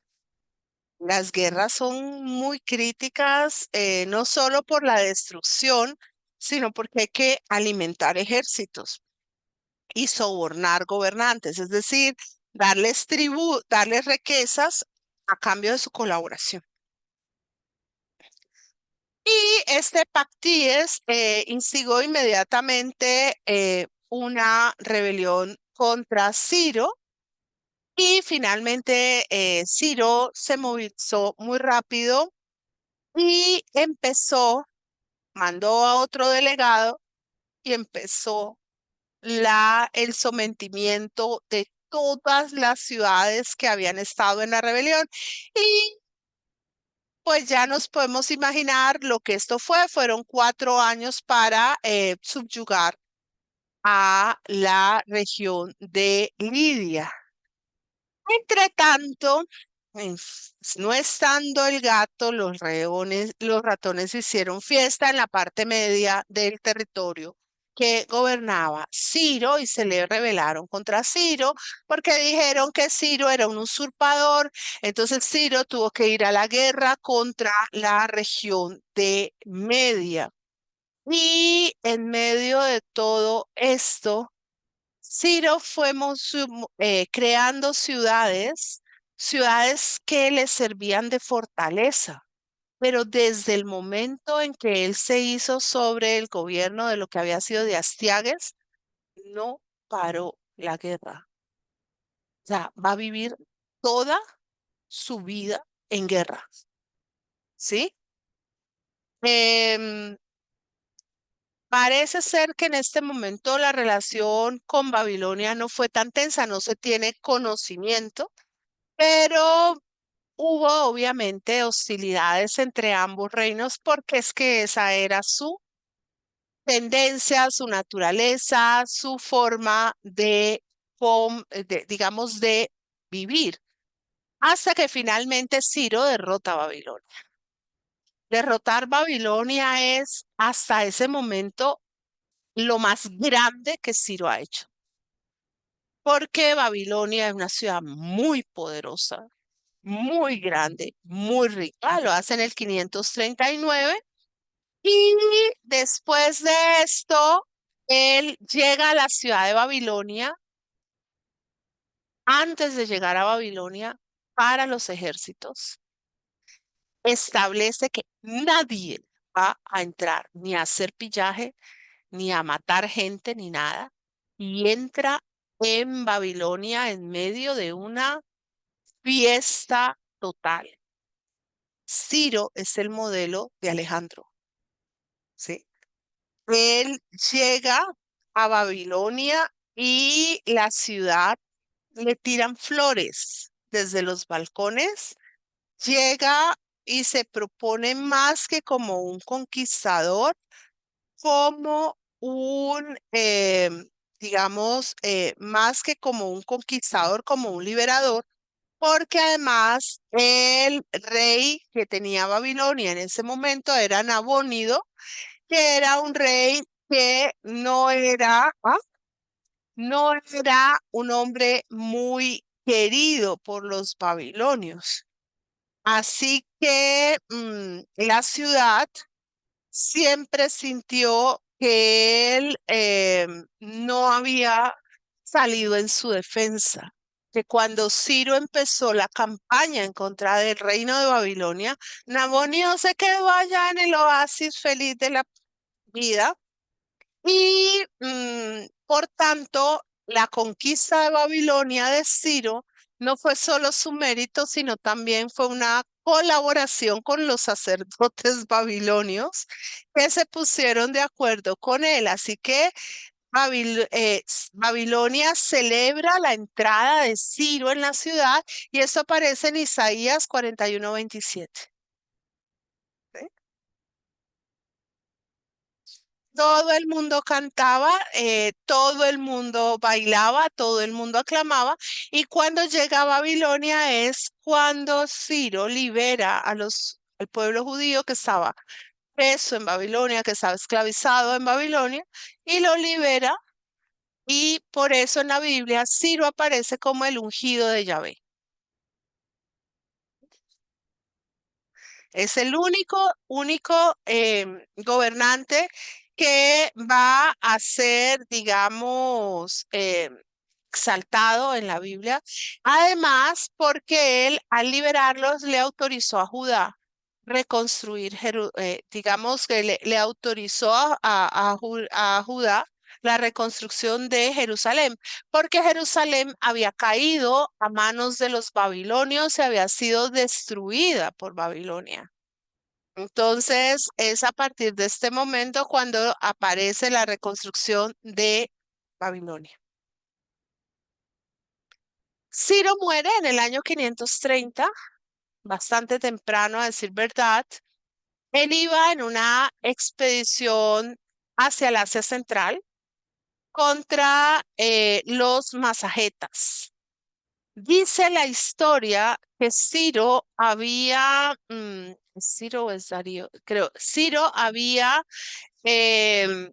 Las guerras son muy críticas, no solo por la destrucción, sino porque hay que alimentar ejércitos y sobornar gobernantes, es decir, darles riquezas a cambio de su colaboración. Y este Pactíes instigó inmediatamente una rebelión contra Ciro. Y finalmente Ciro se movilizó muy rápido y mandó a otro delegado y empezó el sometimiento de todas las ciudades que habían estado en la rebelión. Y pues ya nos podemos imaginar lo que esto fue. Fueron 4 años para subyugar a la región de Lidia. Entre tanto, no estando el gato, los ratones hicieron fiesta en la parte media del territorio que gobernaba Ciro y se le rebelaron contra Ciro porque dijeron que Ciro era un usurpador. Entonces Ciro tuvo que ir a la guerra contra la región de Media. Y en medio de todo esto, Ciro fue creando ciudades ciudades que le servían de fortaleza. Pero desde el momento en que él se hizo sobre el gobierno de lo que había sido de Astiages, no paró la guerra. O sea, va a vivir toda su vida en guerra, ¿sí? Em, Parece ser que en este momento la relación con Babilonia no fue tan tensa, no se tiene conocimiento, pero hubo obviamente hostilidades entre ambos reinos porque es que esa era su tendencia, su naturaleza, su forma digamos, de vivir, hasta que finalmente Ciro derrota a Babilonia. Derrotar Babilonia es hasta ese momento lo más grande que Ciro ha hecho, porque Babilonia es una ciudad muy poderosa, muy grande, muy rica. Lo hace en el 539 y después de esto, él llega a la ciudad de Babilonia. Antes de llegar a Babilonia, para los ejércitos, establece que nadie va a entrar ni a hacer pillaje, ni a matar gente, ni nada, y entra en Babilonia en medio de una fiesta total. Ciro es el modelo de Alejandro, ¿sí? Él llega a Babilonia y la ciudad le tiran flores desde los balcones. Llega y se propone más que como un conquistador, como digamos, más que como un conquistador, como un liberador, porque además el rey que tenía Babilonia en ese momento era Nabónido, que era un rey que no era un hombre muy querido por los babilonios. Así que la ciudad siempre sintió que él no había salido en su defensa, que cuando Ciro empezó la campaña en contra del reino de Babilonia, Nabonio se quedó allá en el oasis feliz de la vida y por tanto la conquista de Babilonia de Ciro no fue solo su mérito, sino también fue una colaboración con los sacerdotes babilonios que se pusieron de acuerdo con él. Así que Babilonia celebra la entrada de Ciro en la ciudad y esto aparece en Isaías 41:27. ¿Sí? Todo el mundo cantaba, todo el mundo bailaba, todo el mundo aclamaba. Y cuando llega a Babilonia es cuando Ciro libera al pueblo judío que estaba preso en Babilonia, que estaba esclavizado en Babilonia, y lo libera. Y por eso en la Biblia Ciro aparece como el ungido de Yahvé. Es el único gobernante que va a ser, digamos, exaltado en la Biblia. Además, porque él al liberarlos le autorizó a Judá reconstruir, digamos que le autorizó a Judá la reconstrucción de Jerusalén, porque Jerusalén había caído a manos de los babilonios y había sido destruida por Babilonia. Entonces, es a partir de este momento cuando aparece la reconstrucción de Babilonia. Ciro muere en el año 530, bastante temprano a decir verdad. Él iba en una expedición hacia el Asia Central contra los masagetas. Dice la historia que Ciro es Darío, creo, Ciro había em,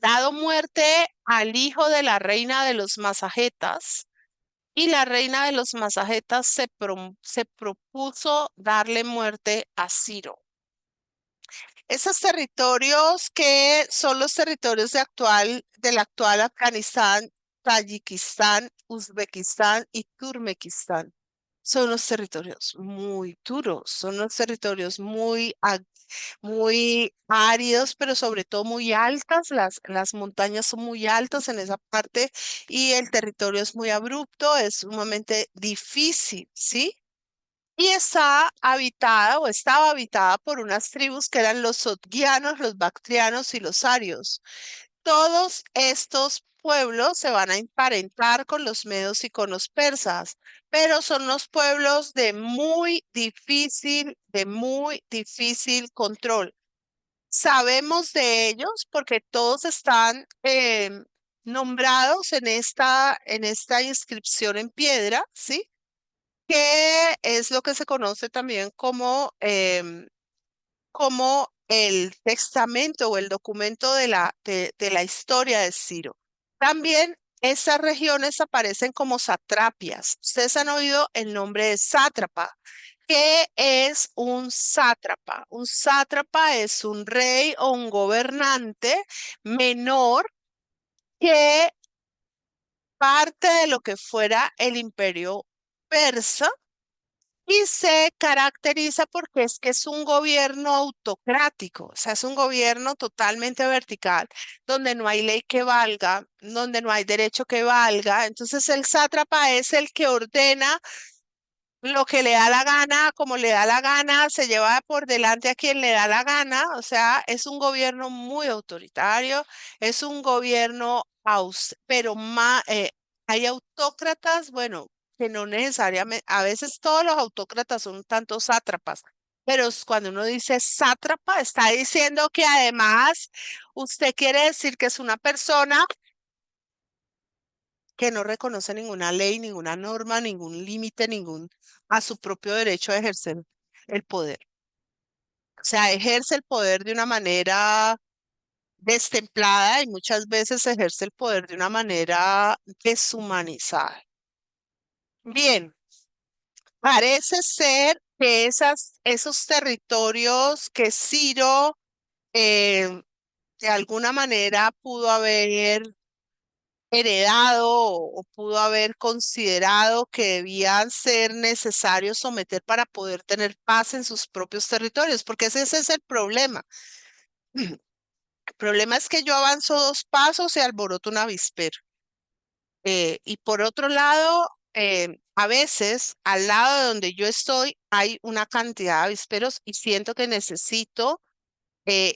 dado muerte al hijo de la reina de los masagetas y la reina de los masagetas se propuso darle muerte a Ciro. Esos territorios que son los territorios del actual Afganistán, Tayikistán, Uzbekistán y Turkmenistán. Son unos territorios muy duros, son unos territorios muy áridos, pero sobre todo muy altas. Las montañas son muy altas en esa parte y el territorio es muy abrupto, es sumamente difícil, ¿sí? Y está habitada o estaba habitada por unas tribus que eran los sogdianos, los bactrianos y los arios. Todos estos pueblos se van a emparentar con los medos y con los persas, pero son los pueblos de muy difícil control. Sabemos de ellos porque todos están nombrados en esta inscripción en piedra, ¿sí? Que es lo que se conoce también como el testamento o el documento de la historia de Ciro. También estas regiones aparecen como satrapias. Ustedes han oído el nombre de sátrapa. ¿Qué es un sátrapa? Un sátrapa es un rey o un gobernante menor que parte de lo que fuera el imperio persa y se caracteriza porque es que es un gobierno autocrático, o sea, es un gobierno totalmente vertical, donde no hay ley que valga, donde no hay derecho que valga. Entonces el sátrapa es el que ordena lo que le da la gana, como le da la gana, se lleva por delante a quien le da la gana, o sea, es un gobierno muy autoritario, es un gobierno pero más, hay autócratas, bueno, que no necesariamente, a veces todos los autócratas son tantos sátrapas, pero cuando uno dice sátrapa, está diciendo que además usted quiere decir que es una persona que no reconoce ninguna ley, ninguna norma, ningún límite, ningún a su propio derecho a ejercer el poder. O sea, ejerce el poder de una manera destemplada y muchas veces ejerce el poder de una manera deshumanizada. Bien, parece ser que esos territorios que Ciro eh, de alguna manera pudo haber heredado o pudo haber considerado que debían ser necesarios someter para poder tener paz en sus propios territorios, porque ese es el problema. El problema es que yo avanzo dos pasos y alboroto un avispero. Y por otro lado, a veces al lado de donde yo estoy hay una cantidad de avisperos y siento que necesito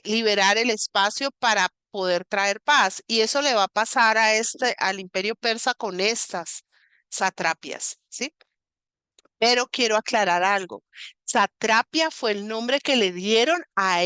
liberar el espacio para poder traer paz. Y eso le va a pasar al imperio persa con estas satrapias, ¿sí? Pero quiero aclarar algo. Satrapia fue el nombre que le dieron a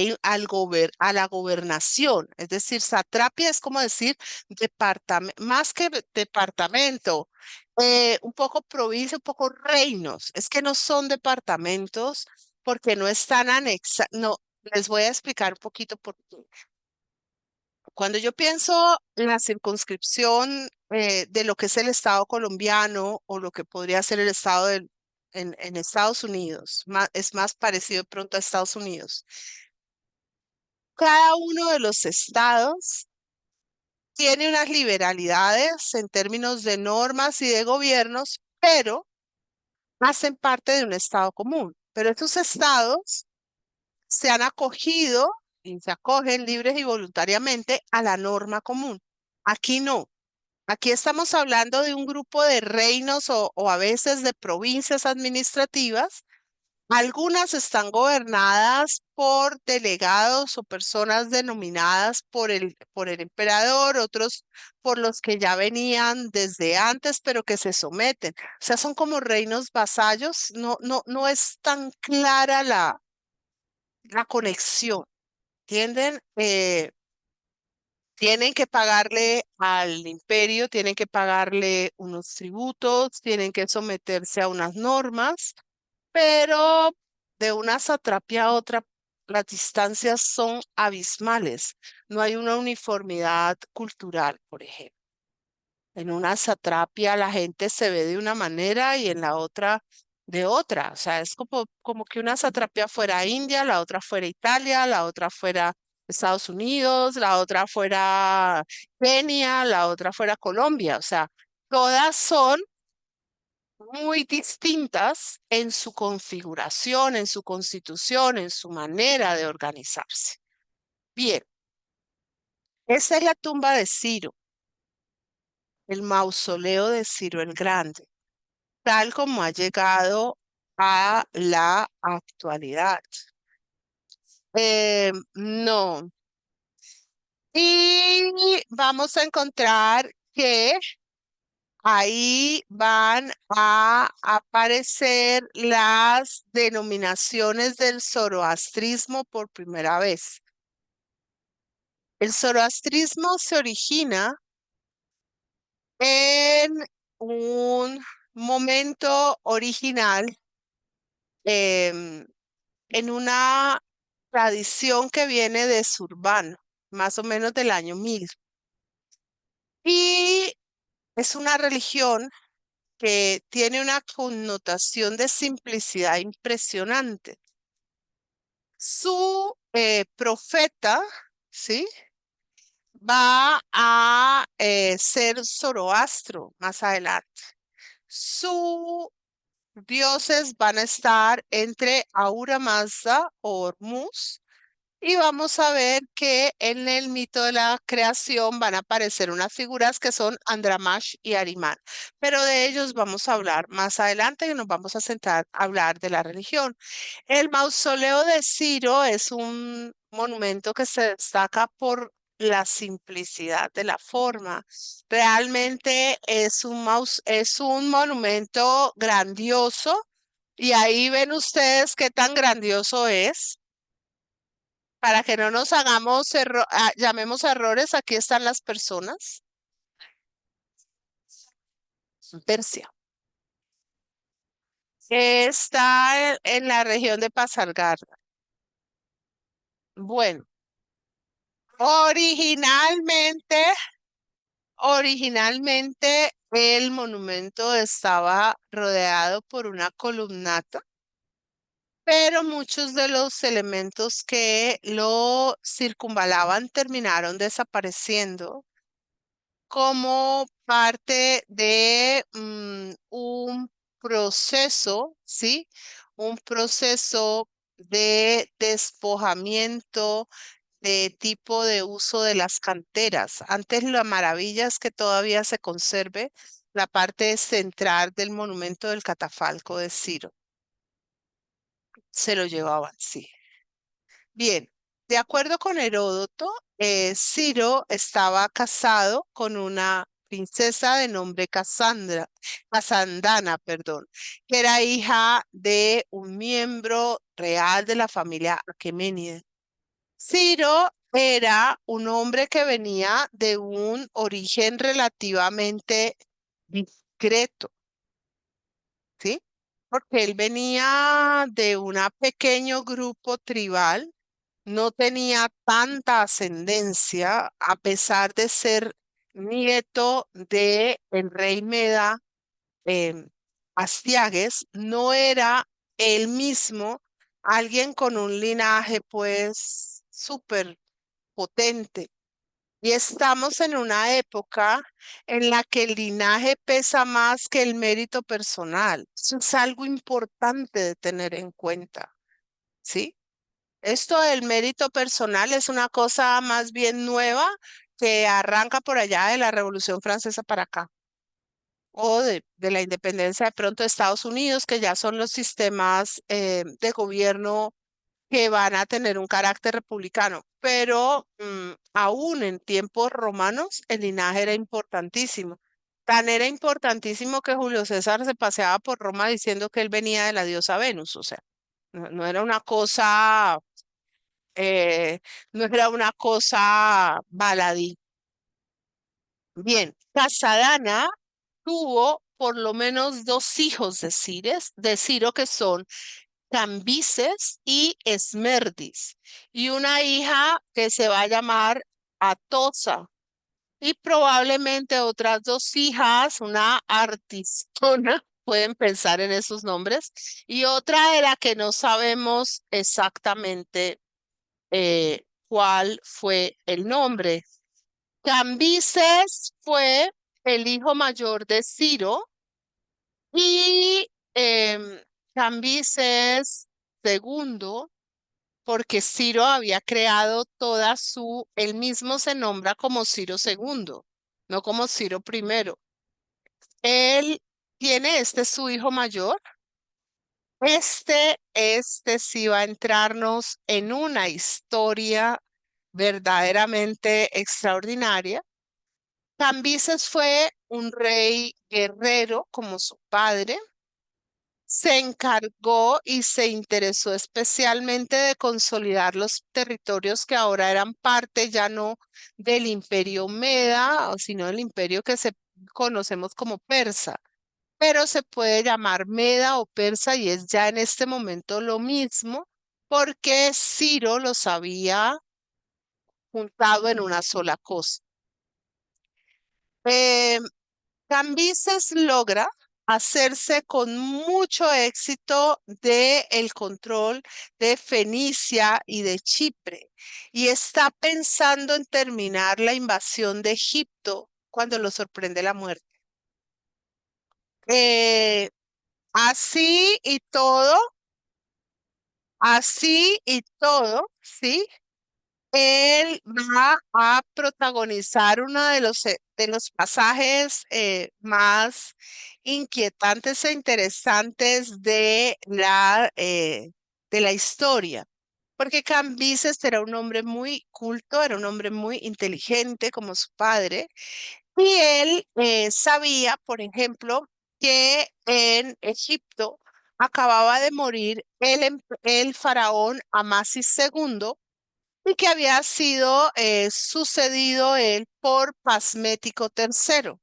la gobernación. Es decir, satrapia es como decir departamento, más que departamento, un poco provincia, un poco reinos. Es que no son departamentos porque no están anexados. No, les voy a explicar un poquito por qué. Cuando yo pienso en la circunscripción de lo que es el Estado colombiano o lo que podría ser el Estado en Estados Unidos, es más parecido de pronto a Estados Unidos. Cada uno de los estados tiene unas liberalidades en términos de normas y de gobiernos, pero hacen parte de un estado común. Pero estos estados se han acogido y se acogen libres y voluntariamente a la norma común. Aquí no. Aquí estamos hablando de un grupo de reinos o a veces de provincias administrativas. Algunas están gobernadas por delegados o personas denominadas por el emperador, otros por los que ya venían desde antes, pero que se someten. O sea, son como reinos vasallos. No es tan clara la conexión. ¿Entienden? Tienen que pagarle al imperio, tienen que pagarle unos tributos, tienen que someterse a unas normas, pero de una satrapia a otra, las distancias son abismales. No hay una uniformidad cultural, por ejemplo. En una satrapia la gente se ve de una manera y en la otra de otra. O sea, es como que una satrapia fuera India, la otra fuera Italia, la otra fuera Estados Unidos, la otra fuera Kenia, la otra fuera Colombia. O sea, Todas son muy distintas en su configuración, en su constitución, en su manera de organizarse. Bien, esa es la tumba de Ciro, el mausoleo de Ciro el Grande, tal como ha llegado a la actualidad. No. Y vamos a encontrar que ahí van a aparecer las denominaciones del zoroastrismo por primera vez. El zoroastrismo se origina en un momento original, em, en una tradición que viene de Zurbano, más o menos del año 1000. Y es una religión que tiene una connotación de simplicidad impresionante. Su profeta, ¿sí? Va a ser Zoroastro más adelante. Sus dioses van a estar entre Ahura Mazda o Hormuz. Y vamos a ver que en el mito de la creación van a aparecer unas figuras que son Andramash y Arimán. Pero de ellos vamos a hablar más adelante y nos vamos a sentar a hablar de la religión. El mausoleo de Ciro es un monumento que se destaca por la simplicidad de la forma. Realmente es un monumento grandioso y ahí ven ustedes qué tan grandioso es. Para que no nos hagamos llamemos errores, aquí están las personas. Persia. Está en la región de Pasargada. Bueno, originalmente, originalmente el monumento estaba rodeado por una columnata, pero muchos de los elementos que lo circunvalaban terminaron desapareciendo como parte de un proceso, ¿sí? Un proceso de despojamiento de tipo de uso de las canteras. Antes la maravilla es que todavía se conserve la parte central del monumento del catafalco de Ciro. Se lo llevaban, sí. Bien, de acuerdo con Heródoto, Ciro estaba casado con una princesa de nombre Casandana, perdón, que era hija de un miembro real de la familia Aqueménide. Ciro era un hombre que venía de un origen relativamente discreto, ¿sí? Porque él venía de un pequeño grupo tribal, no tenía tanta ascendencia, a pesar de ser nieto de el rey Meda em, Astiages, no era él mismo alguien con un linaje pues súper potente. Y estamos en una época en la que el linaje pesa más que el mérito personal. Eso es algo importante de tener en cuenta, ¿sí? Esto del mérito personal es una cosa más bien nueva que arranca por allá de la Revolución Francesa para acá, o de la independencia de pronto de Estados Unidos, que ya son los sistemas de gobierno que van a tener un carácter republicano. Pero aún en tiempos romanos el linaje era importantísimo. Tan era importantísimo que Julio César se paseaba por Roma diciendo que él venía de la diosa Venus, o sea, no era una cosa eh, no era una cosa baladí. Bien, Casadana tuvo por lo menos dos hijos de Ciro que son Cambises y Esmerdis, y una hija que se va a llamar Atosa, y probablemente otras dos hijas, una Artistona, pueden pensar en esos nombres, y otra de la que no sabemos exactamente cuál fue el nombre. Cambises fue el hijo mayor de Ciro, y Cambises segundo, porque Ciro había creado él mismo se nombra como Ciro segundo, no como Ciro primero. Él tiene, este es su hijo mayor. Este sí va a entrarnos en una historia verdaderamente extraordinaria. Cambises fue un rey guerrero como su padre. Se encargó y se interesó especialmente de consolidar los territorios que ahora eran parte ya no del imperio Meda, sino del imperio que se conocemos como persa, pero se puede llamar Meda o persa y es ya en este momento lo mismo porque Ciro los había juntado en una sola cosa. Eh, Cambises logra hacerse con mucho éxito de el control de Fenicia y de Chipre y está pensando en terminar la invasión de Egipto cuando lo sorprende la muerte. Eh, así y todo, así y todo, ¿sí? Él va a protagonizar uno de los pasajes más inquietantes e interesantes de la historia, porque Cambises era un hombre muy culto, era un hombre muy inteligente como su padre, y él sabía, por ejemplo, que en Egipto acababa de morir el faraón Amasis II y que había sido sucedido él por Pasmético III.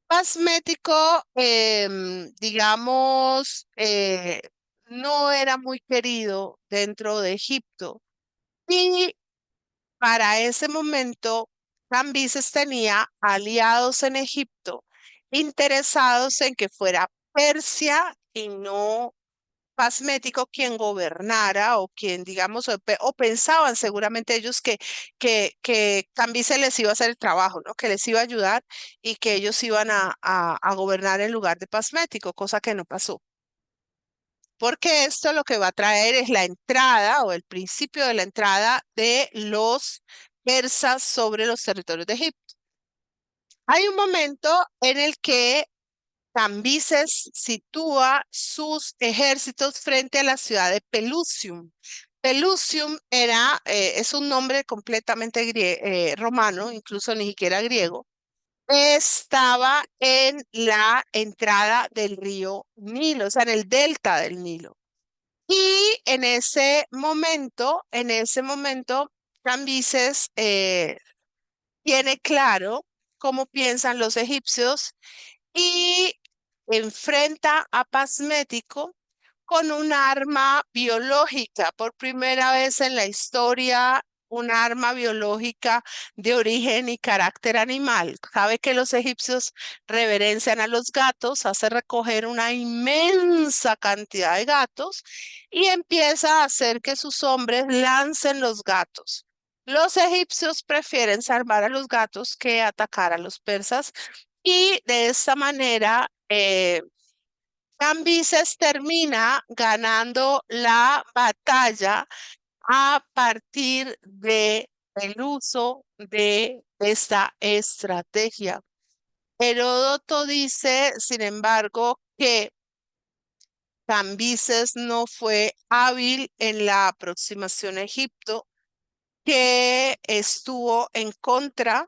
Pasmético, digamos, no era muy querido dentro de Egipto y para ese momento Cambises tenía aliados en Egipto interesados en que fuera Persia y no Pasmético quien gobernara o quien, digamos, o pensaban seguramente ellos que Cambises les iba a hacer el trabajo, ¿no? Que les iba a ayudar y que ellos iban a gobernar en lugar de Pasmético, cosa que no pasó. Porque esto lo que va a traer es la entrada o el principio de la entrada de los persas sobre los territorios de Egipto. Hay un momento en el que Cambises sitúa sus ejércitos frente a la ciudad de Pelusium. Pelusium es un nombre completamente romano, incluso ni siquiera griego. Estaba en la entrada del río Nilo, o sea, en el delta del Nilo. Y en ese momento, Cambises tiene claro cómo piensan los egipcios y enfrenta a Pasmético con un arma biológica. Por primera vez en la historia, un arma biológica de origen y carácter animal. Sabe que los egipcios reverencian a los gatos, hace recoger una inmensa cantidad de gatos y empieza a hacer que sus hombres lancen los gatos. Los egipcios prefieren salvar a los gatos que atacar a los persas y de esta manera, Cambises termina ganando la batalla a partir de el uso de esta estrategia. Heródoto dice, sin embargo, que Cambises no fue hábil en la aproximación a Egipto, que estuvo en contra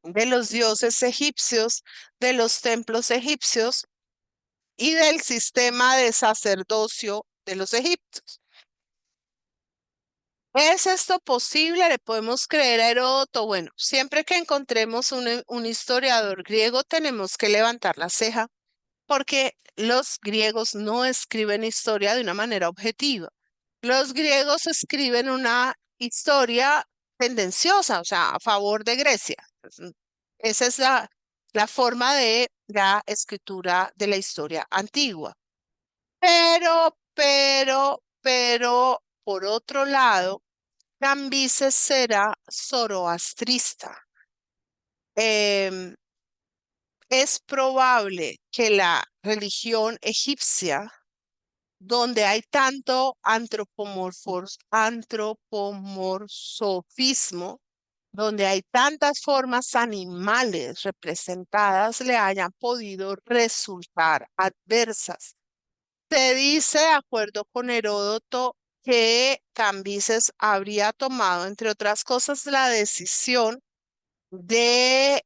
de los dioses egipcios, de los templos egipcios y del sistema de sacerdocio de los egipcios. ¿Es esto posible? ¿Le podemos creer a Heródoto? Bueno, siempre que encontremos un historiador griego, tenemos que levantar la ceja porque los griegos no escriben historia de una manera objetiva. Los griegos escriben una historia tendenciosa, o sea, a favor de Grecia. Esa es la forma de la escritura de la historia antigua. Por otro lado, Cambises era zoroastrista. Em, es probable que la religión egipcia, donde hay tanto antropomorfismo, donde hay tantas formas animales representadas, le hayan podido resultar adversas. Se dice, de acuerdo con Heródoto, que Cambises habría tomado, entre otras cosas, la decisión de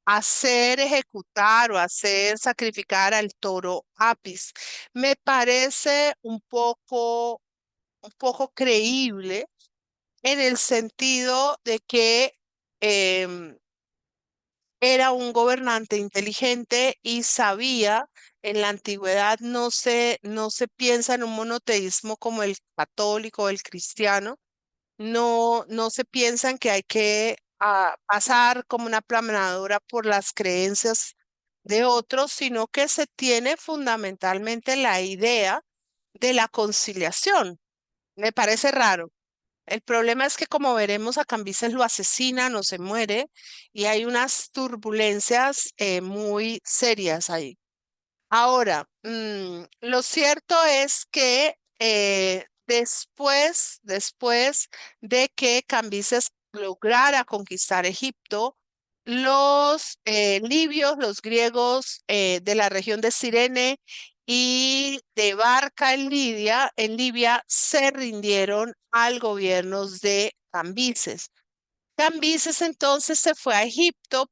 hacer ejecutar o hacer sacrificar al toro Apis. Me parece un poco creíble en el sentido de que em, era un gobernante inteligente y sabía, en la antigüedad no se piensa en un monoteísmo como el católico o el cristiano, no se piensa en que hay que pasar como una planadora por las creencias de otros, sino que se tiene fundamentalmente la idea de la conciliación. Me parece raro. El problema es que, como veremos, a Cambises lo asesinan o se muere y hay unas turbulencias muy serias ahí. Ahora, lo cierto es que después de que Cambises lograra conquistar Egipto, los libios, los griegos de la región de Cirene y de Barca en Libia, se rindieron al gobierno de Cambises. Cambises entonces se fue a Egipto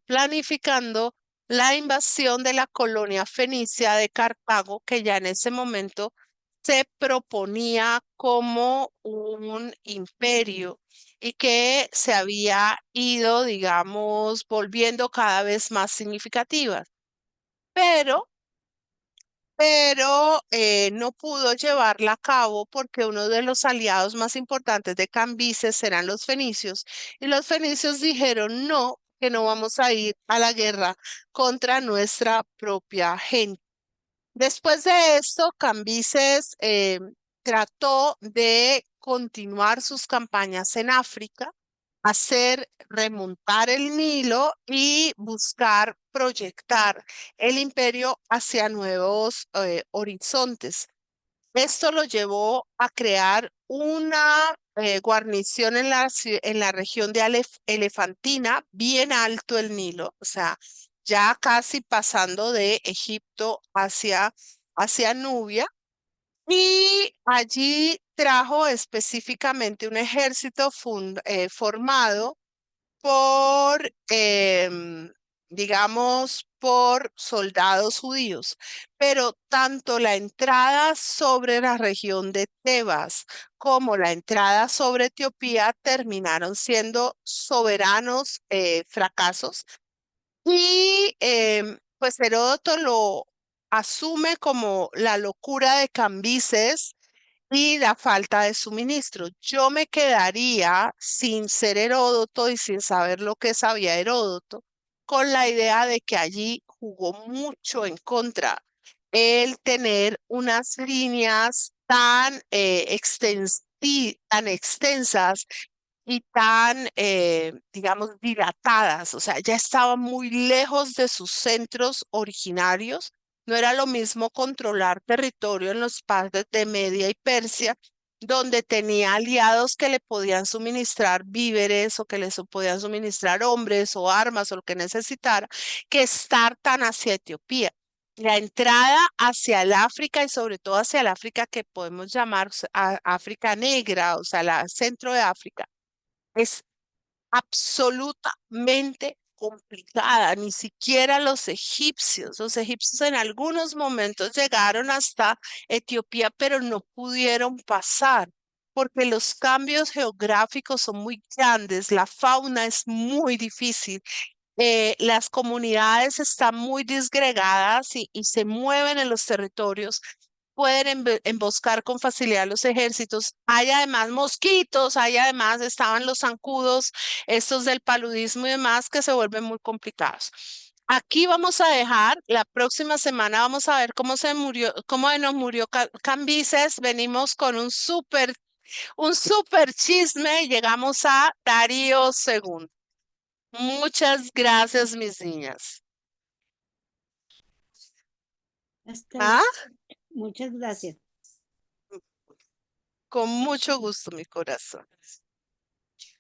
planificando la invasión de la colonia fenicia de Cartago, que ya en ese momento se proponía como un imperio y que se había ido, digamos, volviendo cada vez más significativa. Pero no pudo llevarla a cabo porque uno de los aliados más importantes de Cambises eran los fenicios, y los fenicios dijeron no, que no vamos a ir a la guerra contra nuestra propia gente. Después de esto, Cambises trató de continuar sus campañas en África, hacer remontar el Nilo y buscar proyectar el imperio hacia nuevos horizontes. Esto lo llevó a crear una guarnición en en la región de Elefantina, bien alto el Nilo, o sea, ya casi pasando de Egipto hacia Nubia. Y allí trajo específicamente un ejército formado por, digamos, por soldados judíos, pero tanto la entrada sobre la región de Tebas como la entrada sobre Etiopía terminaron siendo soberanos fracasos. Y pues Heródoto lo asume como la locura de Cambises y la falta de suministro. Yo me quedaría sin ser Heródoto y sin saber lo que sabía Heródoto, con la idea de que allí jugó mucho en contra el tener unas líneas tan extensas y tan, digamos, dilatadas, o sea, ya estaba muy lejos de sus centros originarios. No era lo mismo controlar territorio en los partes de Media y Persia, donde tenía aliados que le podían suministrar víveres o que le podían suministrar hombres o armas o lo que necesitara, que estar tan hacia Etiopía. La entrada hacia el África y sobre todo hacia el África que podemos llamar África negra, o sea, la centro de África, es absolutamente complicada. Ni siquiera los egipcios en algunos momentos llegaron hasta Etiopía, pero no pudieron pasar porque los cambios geográficos son muy grandes, la fauna es muy difícil, las comunidades están muy disgregadas y se mueven en los territorios, pueden emboscar con facilidad los ejércitos. Hay además mosquitos, hay además estaban los zancudos, estos del paludismo y demás, que se vuelven muy complicados. Aquí vamos a dejar, la próxima semana vamos a ver cómo se murió, cómo nos murió Cambises. Venimos con un súper chisme y llegamos a Darío II. Muchas gracias, mis niñas. Hasta ¿Ah? Muchas gracias. Con mucho gusto, mi corazón.